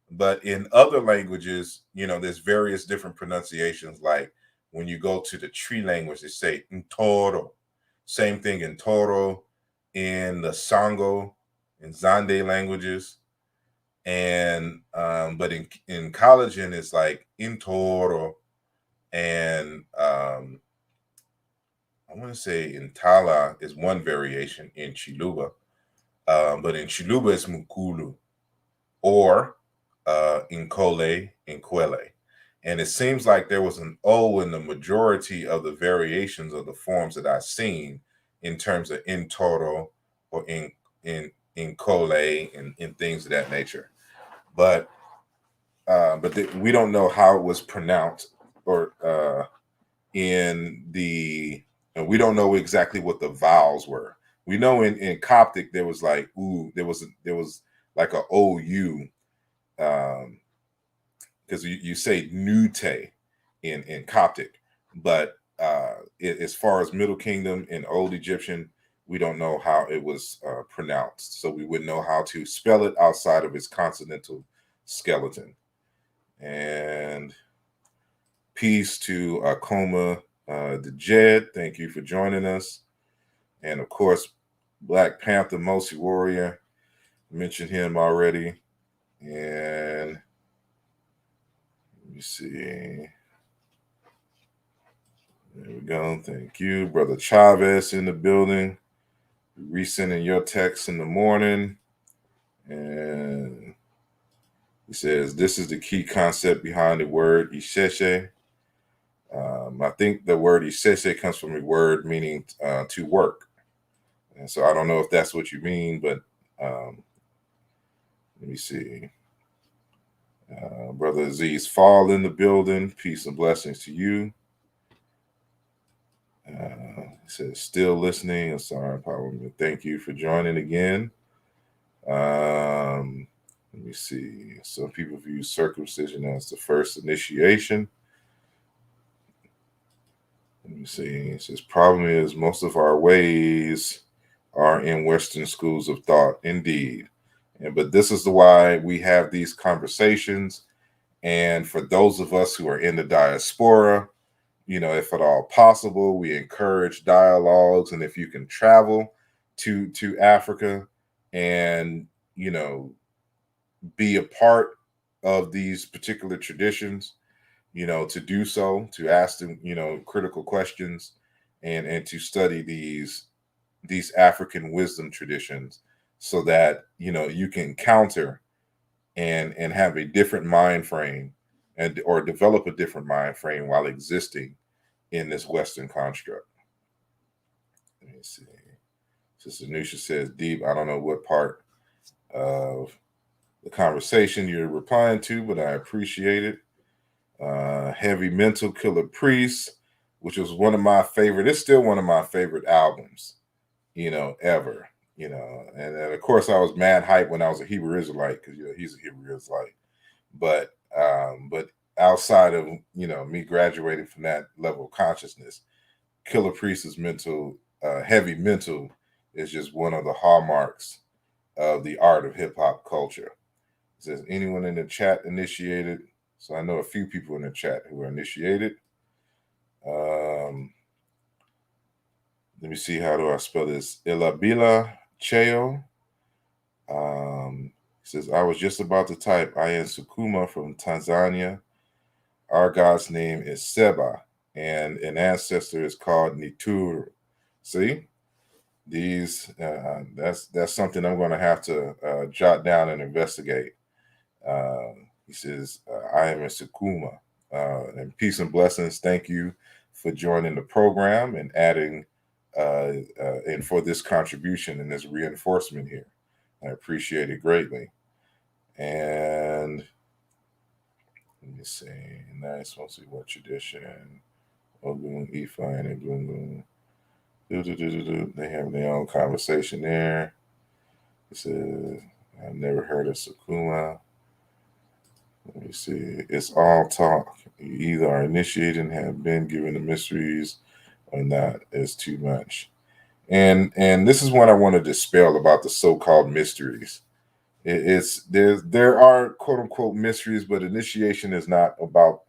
But in other languages, there's various different pronunciations. Like when you go to the tree language, they say ntoro. Same thing in Toro, in the Sango and Zande languages. And but in Collagen, it's like Intoro, and I want to say Intala is one variation in Chiluba, but in Chiluba it's Mukulu, or Inkole, Inkwele. And it seems like there was an O in the majority of the variations of the forms that I've seen in terms of Intoro or in Cole and things of that nature. But we don't know how it was pronounced, or in the and we don't know exactly what the vowels were. We know in Coptic there was like ooh, there was like a OU, because you say nute in Coptic, but as far as Middle Kingdom and Old Egyptian, we don't know how it was pronounced, so we wouldn't know how to spell it outside of its consonantal skeleton. And peace to Akoma the Jed. Thank you for joining us. And of course, Black Panther Mosi Warrior. Mentioned him already. And let me see. There we go. Thank you. Brother Chavez in the building. Resending your text in the morning. And he says, this is the key concept behind the word Isheshe. I think the word Isheshe comes from a word meaning to work. And so I don't know if that's what you mean, but let me see. Brother Aziz Fall in the building. Peace and blessings to you. He says, still listening. Sorry, thank you for joining again. Let me see. Some people view circumcision as the first initiation. Let me see. It says, problem is most of our ways are in Western schools of thought. Indeed. But this is why we have these conversations. And for those of us who are in the diaspora, if at all possible, we encourage dialogues. And if you can travel to Africa and, be a part of these particular traditions, to do so, to ask them, critical questions and to study these African wisdom traditions so that, you can counter and have a different mind frame or develop a different mind frame while existing in this Western construct. Let me see. Sister Nusha says, deep, I don't know what part of the conversation you're replying to, but I appreciate it. Heavy Mental Killer Priest, which was one of my favorite, it's still one of my favorite albums, ever. And of course I was mad hype when I was a Hebrew Israelite, because he's a Hebrew Israelite. But outside of me graduating from that level of consciousness, Killer Priest's heavy mental is just one of the hallmarks of the art of hip hop culture. It says, anyone in the chat initiated? So I know a few people in the chat who are initiated. Let me see, how do I spell this? Ilabila Cheo. Says, I was just about to type, I am Sukuma from Tanzania. Our God's name is Seba, and an ancestor is called Nituru. See? These that's something I'm going to have to jot down and investigate. He says, I am in Sukuma. And peace and blessings. Thank you for joining the program and adding and for this contribution and this reinforcement here. I appreciate it greatly. And let me see. Nice. We'll see what tradition. Ogun, Ifa, and Gungun. They have their own conversation there. It says, I've never heard of Sukuma. Let me see. It's all talk. You either are initiated and have been given the mysteries or not. It's too much. And this is what I want to dispel about the so-called mysteries. There are quote unquote mysteries, but initiation is not about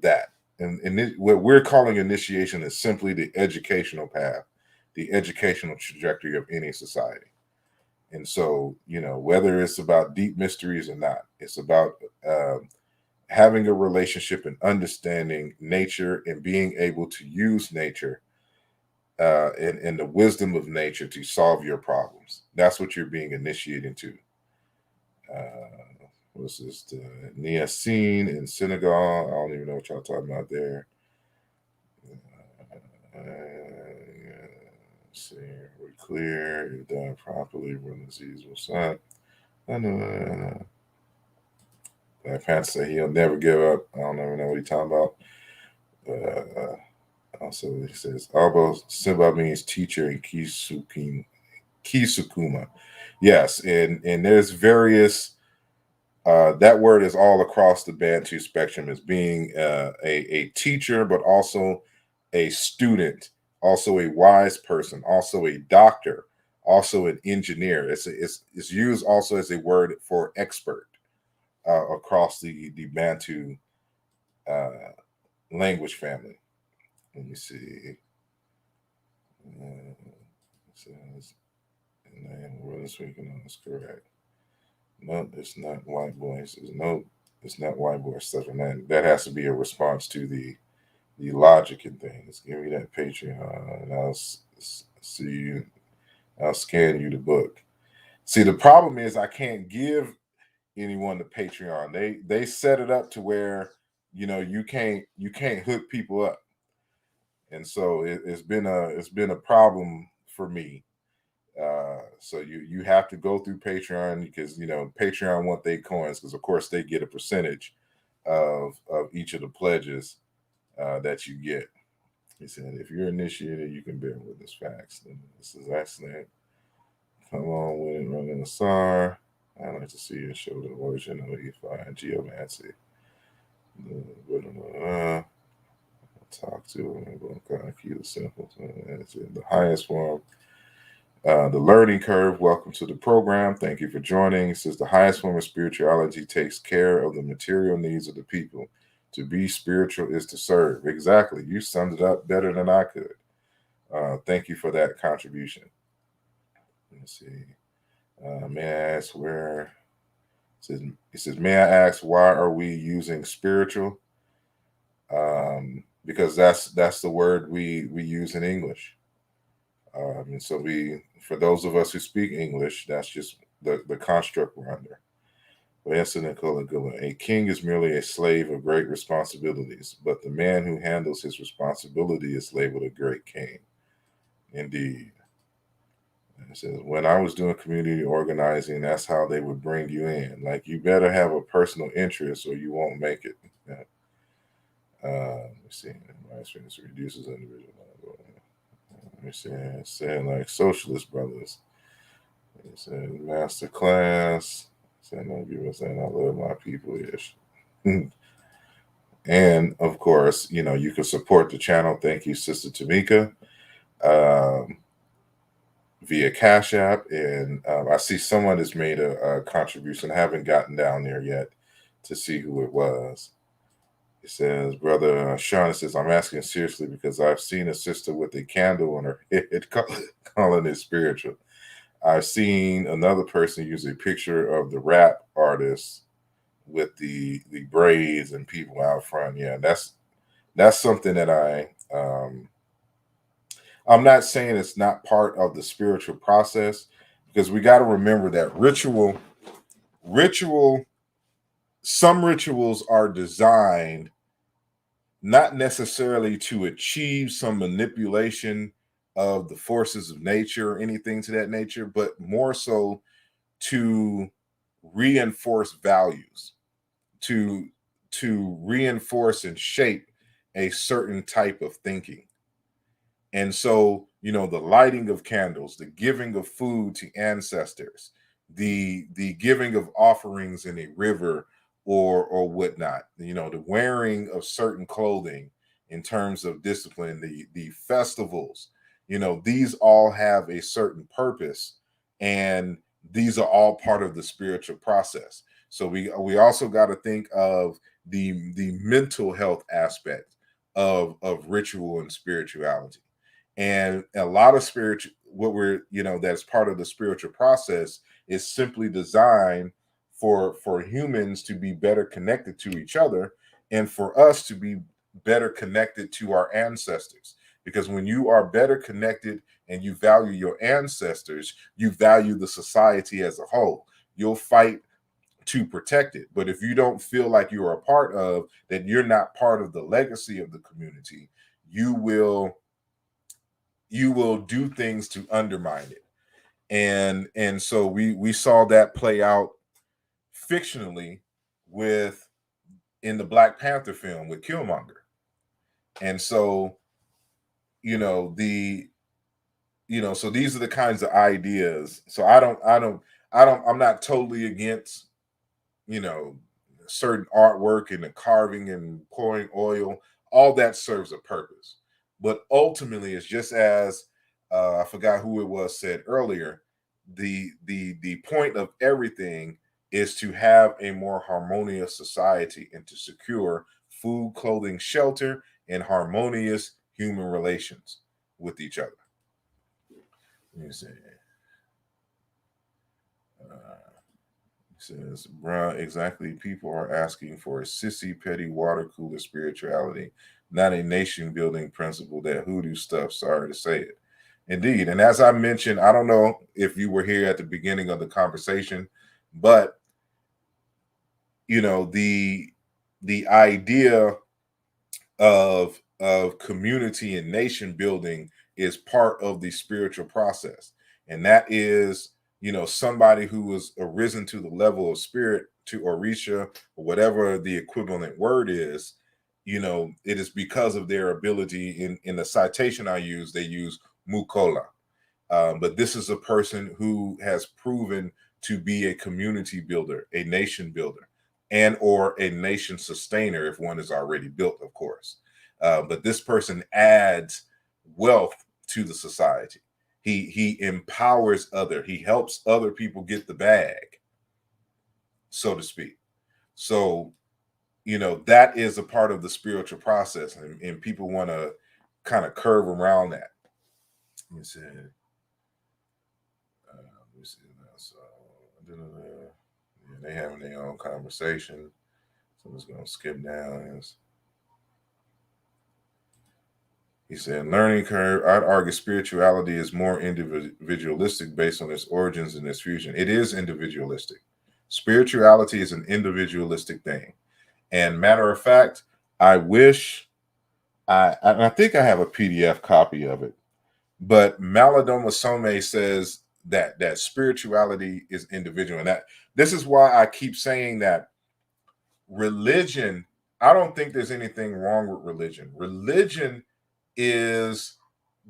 that. And what we're calling initiation is simply the educational path, the educational trajectory of any society. And so, whether it's about deep mysteries or not, it's about having a relationship and understanding nature and being able to use nature and the wisdom of nature to solve your problems. That's what you're being initiated into. What's this? The Nicene in Senegal. I don't even know what y'all talking about there. See, clear, if done properly, run disease will stop. Black Panther say he'll never give up. I don't even know what he's talking about. Also, he says, Albo Simba means teacher in Kisukuma. Yes, and there's various, that word is all across the Bantu spectrum as being a teacher, but also a student, also a wise person, also a doctor, also an engineer. It's used also as a word for expert across the Bantu language family. Let me see. It says, and this week, that's correct. No, it's not white boy. It says, no, it's not white boy stuff. And that has to be a response to the logic and things. Give me that Patreon, and I'll see you. I'll scan you the book. See, the problem is I can't give anyone the Patreon. They set it up to where you can't hook people up, and so it's been a problem for me. So you have to go through Patreon because Patreon want their coins because of course they get a percentage of each of the pledges that you get. He said, if you're initiated, you can bear witness facts. This is excellent. Come on with it, running a SAR. I'd like to see you show the origin of E5 and geomancy. Talk to him. Kind of keep it simple. The highest form. The learning curve. Welcome to the program. Thank you for joining. It says the highest form of spirituality takes care of the material needs of the people. To be spiritual is to serve. Exactly. You summed it up better than I could. Thank you for that contribution. Let's see. May I ask where? It says, may I ask why are we using spiritual? Because that's the word we use in English. And so for those of us who speak English, that's just the construct we're under. A king is merely a slave of great responsibilities, but the man who handles his responsibility is labeled a great king. Indeed. And it says, when I was doing community organizing, that's how they would bring you in. Like, you better have a personal interest or you won't make it. Let me see. Rights reduces individual. Let me see. It said like socialist brothers. It said master class. Saying no people saying I love my people ish. And of course, you can support the channel. Thank you, Sister Tamika, via Cash App. And I see someone has made a contribution. I haven't gotten down there yet to see who it was. It says, Brother Sean says, I'm asking seriously because I've seen a sister with a candle on her head calling it spiritual. I've seen another person use a picture of the rap artist with the braids and people out front. Yeah, that's something that I'm not saying it's not part of the spiritual process, because we got to remember that some rituals are designed not necessarily to achieve some manipulation of the forces of nature or anything to that nature, but more so to reinforce values, to reinforce and shape a certain type of thinking. And so, the lighting of candles, the giving of food to ancestors, the giving of offerings in a river or whatnot, the wearing of certain clothing in terms of discipline, the festivals, these all have a certain purpose, and these are all part of the spiritual process. So we also got to think of the mental health aspect of ritual and spirituality. And a lot of what we're, that's part of the spiritual process is simply designed for humans to be better connected to each other, and for us to be better connected to our ancestors. Because when you are better connected and you value your ancestors, you value the society as a whole. You'll fight to protect it. But if you don't feel like you're a part of that, you're not part of the legacy of the community, you will you will do things to undermine it. And so we saw that play out fictionally with in the Black Panther film with Killmonger. And so, so these are the kinds of ideas. So I'm not totally against, certain artwork and the carving and pouring oil. All that serves a purpose. But ultimately, it's just as I forgot who it was said earlier, the point of everything is to have a more harmonious society and to secure food, clothing, shelter, and harmonious human relations with each other. Let me see. Says, bruh, exactly. People are asking for a sissy, petty, water cooler spirituality, not a nation building principle, that hoodoo stuff. Sorry to say it. Indeed. And as I mentioned, I don't know if you were here at the beginning of the conversation, but the idea of community and nation building is part of the spiritual process, and that is somebody who has arisen to the level of spirit, to Orisha, or whatever the equivalent word is. It is because of their ability. In the citation I use, they use Mukola. But this is a person who has proven to be a community builder, a nation builder, and or a nation sustainer if one is already built, of course. But this person adds wealth to the society. He empowers other. He helps other people get the bag, so to speak. So that is a part of the spiritual process, and people want to kind of curve around that. You said. Let me see now. So, yeah, they having their own conversation. So I'm just gonna skip down. He said, learning curve. I'd argue spirituality is more individualistic based on its origins and its fusion. It is individualistic. Spirituality is an individualistic thing. And matter of fact, I wish I think I have a PDF copy of it. But Maladoma Some says that spirituality is individual, and that this is why I keep saying that religion. I don't think there's anything wrong with religion. Religion is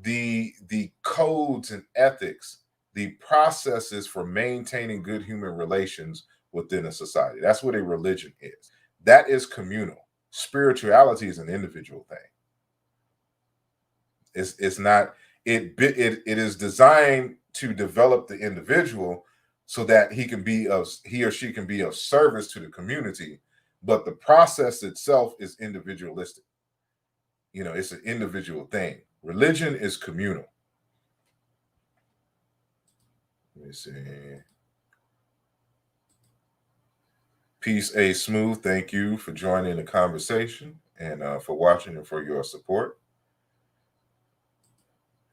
the codes and ethics, the processes for maintaining good human relations within a society. That's what a religion is. That is communal. Spirituality is an individual thing. It's not. It is designed to develop the individual so that he or she can be of service to the community, but the process itself is individualistic. It's an individual thing. Religion is communal. Let me see. Peace, A Smooth. Thank you for joining the conversation and for watching and for your support.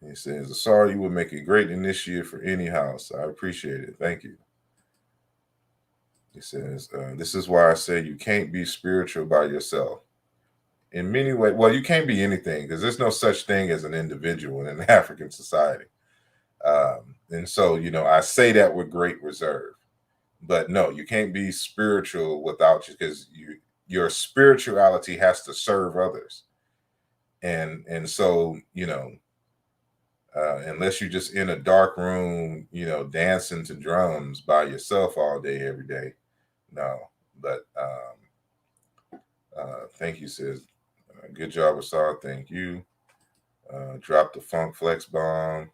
He says, sorry, you would make a great initiate for any house. I appreciate it. Thank you. He says, this is why I say you can't be spiritual by yourself. In many ways, well, you can't be anything because there's no such thing as an individual in an African society. And so, I say that with great reserve. But no, you can't be spiritual without you, because your spirituality has to serve others. And so, unless you're just in a dark room, dancing to drums by yourself all day, every day. No, but thank you, sis. Good job, Asar. Thank you. Drop the funk flex bomb.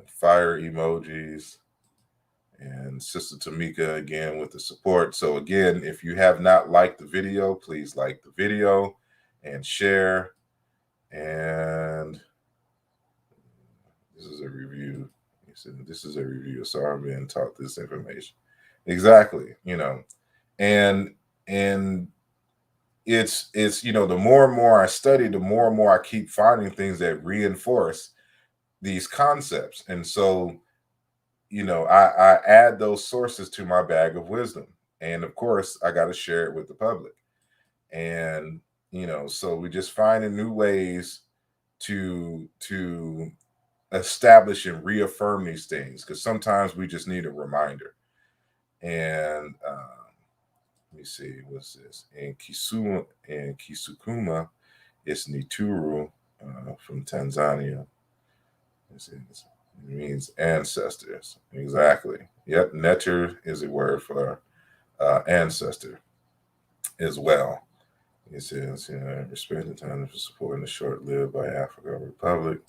Fire emojis. And Sister Tamika again with the support. So again, if you have not liked the video, please like the video and share. And this is a review. He said, this is a review. So I've been taught this information. Exactly. And it's the more and more I study, the more and more I keep finding things that reinforce these concepts. And so I add those sources to my bag of wisdom. And of course, I got to share it with the public. And, so we just finding new ways to establish and reaffirm these things, because sometimes we just need a reminder. And let me see, what's this? In Kisukuma, it's Nituru from Tanzania. It means ancestors. Exactly. Yep. Neter is a word for ancestor as well. It says, respect the time for supporting the short-lived by Africa Republic.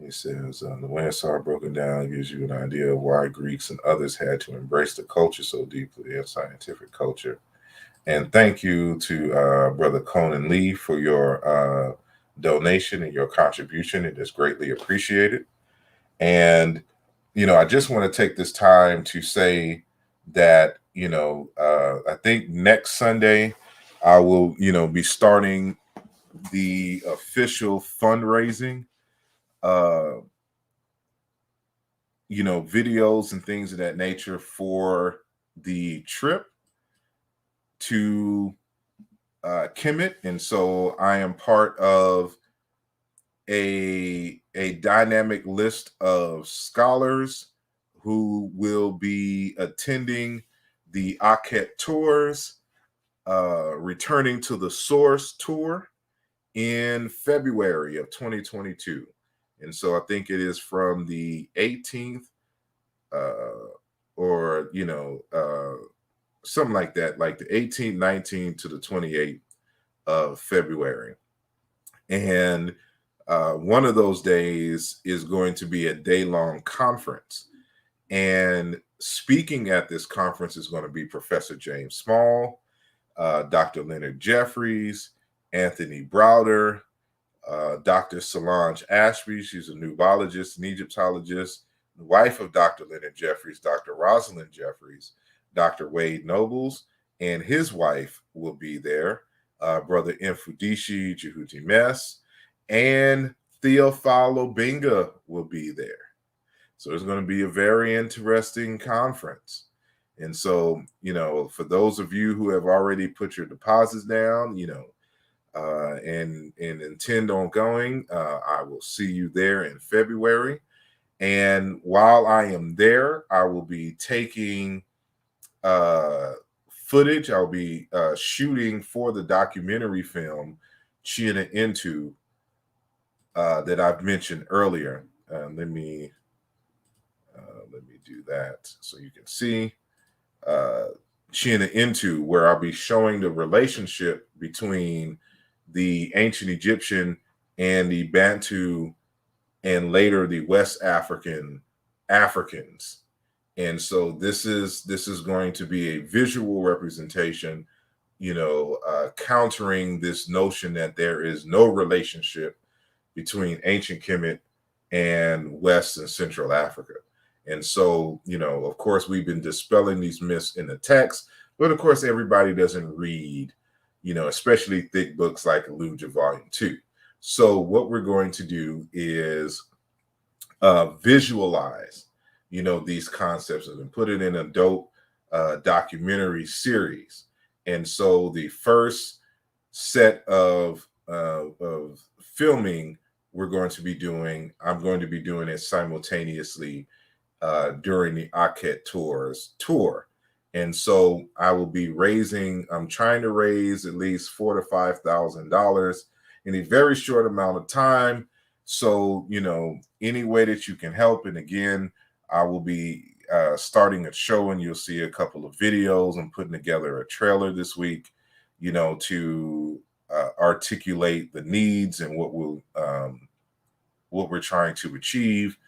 He says, the way I saw it broken down gives you an idea of why Greeks and others had to embrace the culture so deeply, their scientific culture. And thank you to Brother Conan Lee for your donation and your contribution. It is greatly appreciated. And, I just want to take this time to say that, I think next Sunday I will, be starting the official fundraising, videos and things of that nature for the trip to Kemet. And so I am part of a dynamic list of scholars who will be attending the Akhet tours, returning to the Source tour in February of 2022. And so I think it is from the 18th or, something like that, like the 18th, 19th to the 28th of February. And one of those days is going to be a day-long conference. And speaking at this conference is going to be Professor James Small, Dr. Leonard Jeffries, Anthony Browder, Dr. Solange Ashby. She's a nubologist and Egyptologist, the wife of Dr. Leonard Jeffries, Dr. Rosalind Jeffries, Dr. Wade Nobles, and his wife will be there, Brother Mfudishi Jehuti Mess, and Theophilo Binga will be there. So it's going to be a very interesting conference. And so, for those of you who have already put your deposits down, and intend on going, I will see you there in February. And while I am there, I will be taking footage. I'll be shooting for the documentary film China Into that I've mentioned earlier. Let me do that so you can see China Into, where I'll be showing the relationship between the ancient Egyptian and the Bantu and later the West Africans. And so this is going to be a visual representation, countering this notion that there is no relationship between ancient Kemet and West and Central Africa. And so, of course, we've been dispelling these myths in the text, but of course, everybody doesn't read, especially thick books like Alluja Volume 2. So what we're going to do is visualize, these concepts and put it in a dope documentary series. And so the first set of filming I'm going to be doing it simultaneously during the Akhet tour. And so I will be I'm trying to raise at least $4,000 to $5,000 in a very short amount of time. So, any way that you can help. And again, I will be starting a show, and you'll see a couple of videos. I'm putting together a trailer this week, to articulate the needs and what we're trying to achieve.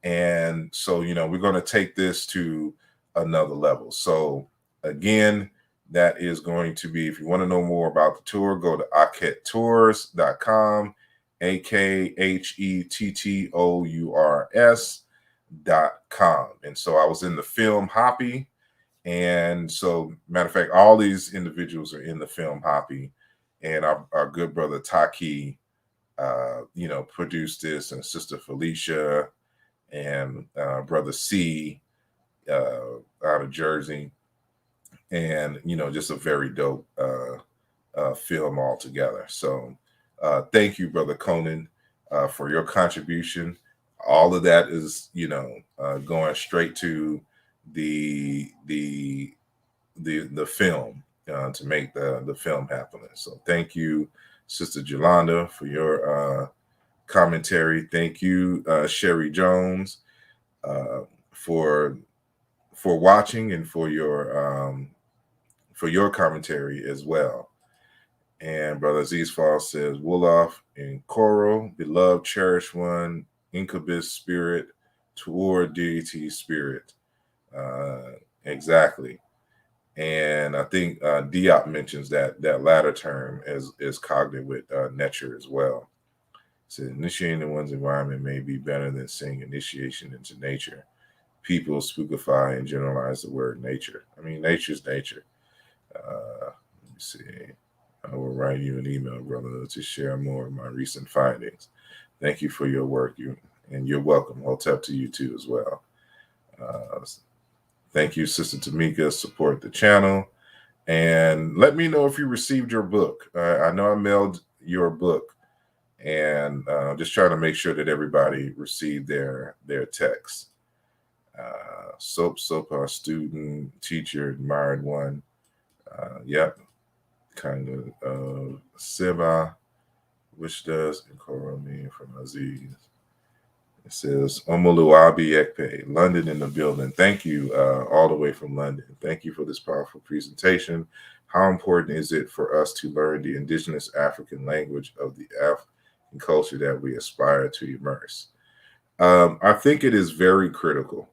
And so, we're going to take this to another level. So again, that is going to be, if you want to know more about the tour, go to akhettours.com, akhettours.com. And so I was in the film Hoppy. And so, matter of fact, all these individuals are in the film Hoppy. And our good brother Taki, produced this, and Sister Felicia, and Brother C out of Jersey. And, just a very dope film altogether. So Thank you, Brother Conan, for your contribution. All of that is, going straight to the the the film, to make the film happen. So thank you, Sister Jolanda, for your commentary. Thank you, Sherry Jones, uh, for watching and for your commentary as well. And Brother Aziz Fall says, Wolof and Koro, beloved, cherished one, incubus spirit, toward deity spirit. Exactly. And I think Diop mentions that latter term as cognitive with nature as well. So initiating one's environment may be better than saying initiation into nature. People spookify and generalize the word nature. I mean, nature's nature. Let me see. I will write you an email, brother, to share more of my recent findings. Thank you for your work. And you're welcome. Hotep to you too as well. Thank you, Sister Tamika. Support the channel. And let me know if you received your book. I know I mailed your book, and just trying to make sure that everybody received their text. Soap, our student, teacher, admired one. Yep, kind of Siva, which does incorporate me from Aziz. It says Omoluabi Ekpe, London in the building. Thank you, all the way from London. Thank you for this powerful presentation. How important is it for us to learn the indigenous African language of the African culture that we aspire to immerse? I think it is very critical.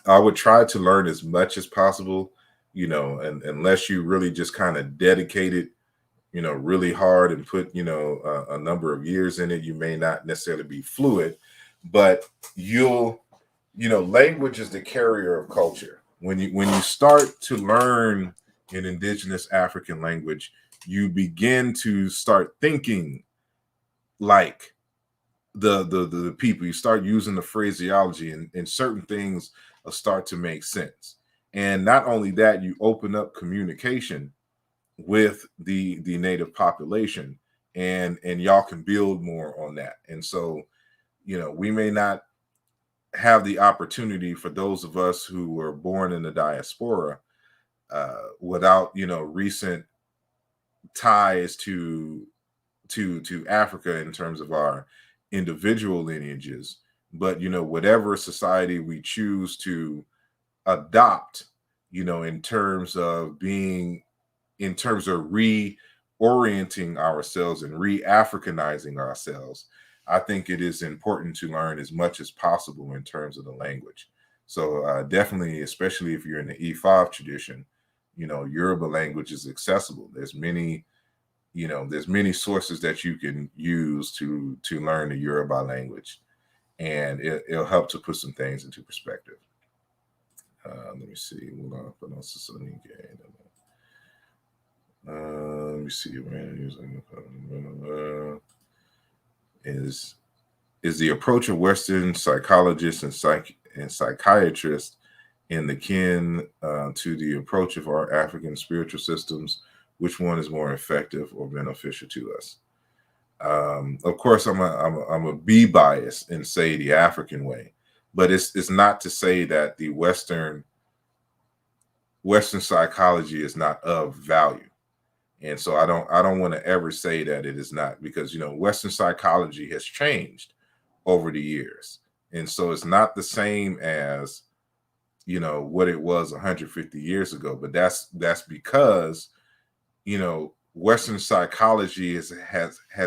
I would try to learn as much as possible, and unless you really just kind of dedicate it, really hard and put, a number of years in it, you may not necessarily be fluid, but language is the carrier of culture. When you start to learn an indigenous African language, you begin to start thinking like the people. You start using the phraseology, and certain things will start to make sense. And not only that, you open up communication with the native population, and y'all can build more on that. And so, we may not have the opportunity, for those of us who were born in the diaspora, without recent ties to Africa in terms of our individual lineages, but whatever society we choose to adopt, in terms of reorienting ourselves and re-Africanizing ourselves, I think it is important to learn as much as possible in terms of the language. So definitely, especially if you're in the E5 tradition, Yoruba language is accessible. There's many sources that you can use to learn the Yoruba language, and it'll help to put some things into perspective. Let me see. Let me see. Is the approach of Western psychologists and psychiatrists in the kin to the approach of our African spiritual systems? Which one is more effective or beneficial to us? Of course, I'm a be biased and say the African way, but it's not to say that the Western psychology is not of value. And so I don't want to ever say that it is not, because Western psychology has changed over the years, and so it's not the same as what it was 150 years ago. But that's because Western psychology has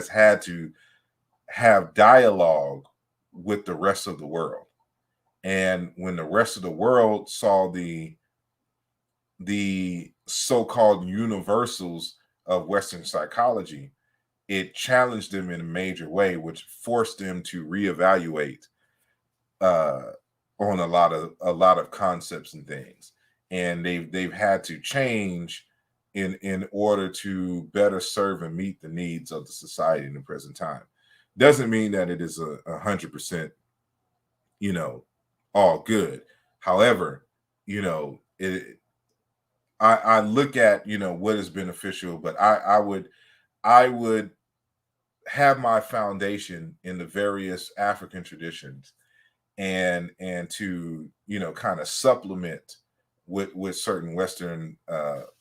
had to have dialogue with the rest of the world, and when the rest of the world saw the so-called universals of Western psychology, it challenged them in a major way, which forced them to reevaluate on a lot of concepts and things, and they've had to change in order to better serve and meet the needs of the society in the present time. Doesn't mean that it is 100%, all good. However, I look at what is beneficial, but I would have my foundation in the various African traditions, and to, you know, kind of supplement with certain Western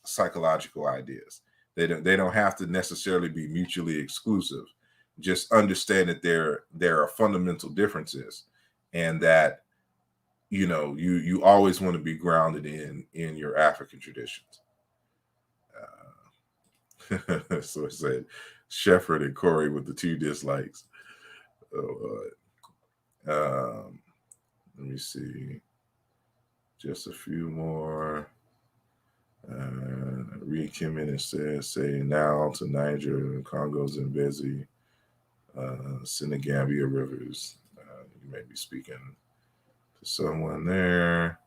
psychological ideas. They don't have to necessarily be mutually exclusive. Just understand that there are fundamental differences, and that, you know, you always want to be grounded in your African traditions. So it said Shefford and Corey with the 2 dislikes. Oh, let me see. Just a few more. Reed Kim in and says, say now to Niger, Congo's and busy. Senegambia Rivers. You may be speaking to someone there.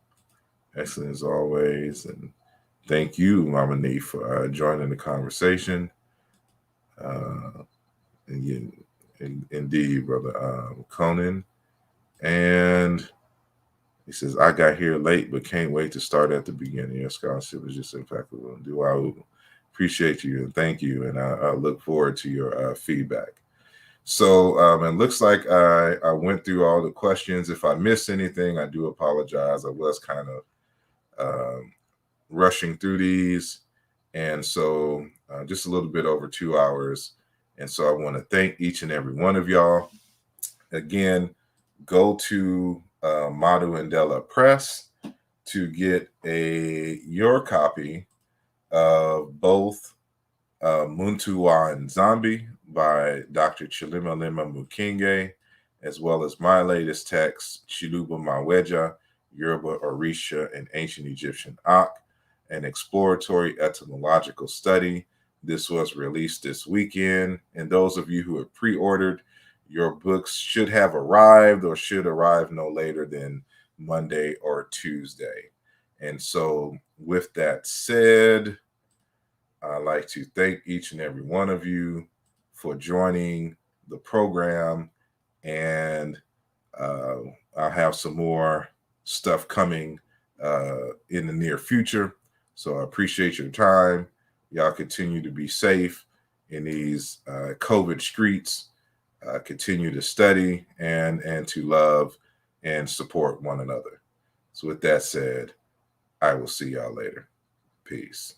Excellent as always. And thank you, Mama Nee, for joining the conversation. Indeed, Brother Conan. And he says, I got here late, but can't wait to start at the beginning. Your scholarship is just impeccable. Do I appreciate you and thank you. And I look forward to your feedback. So it looks like I went through all the questions. If I missed anything, I do apologize. I was kind of rushing through these. And so just a little bit over 2 hours. And so I want to thank each and every one of y'all. Again, go to Madu Indela Press to get your copy of both Muntu Wa Nzambi by Dr. Chilimalima Mukinge, as well as my latest text, Chiluba Maweja, Yoruba, Orisha, and Ancient Egyptian Ak, an exploratory etymological study. This was released this weekend, and those of you who have pre-ordered, your books should have arrived or should arrive no later than Monday or Tuesday. And so with that said, I'd like to thank each and every one of you for joining the program, and I'll have some more stuff coming in the near future. So I appreciate your time. Y'all continue to be safe in these COVID streets. Continue to study and to love and support one another. So with that said, I will see y'all later. Peace.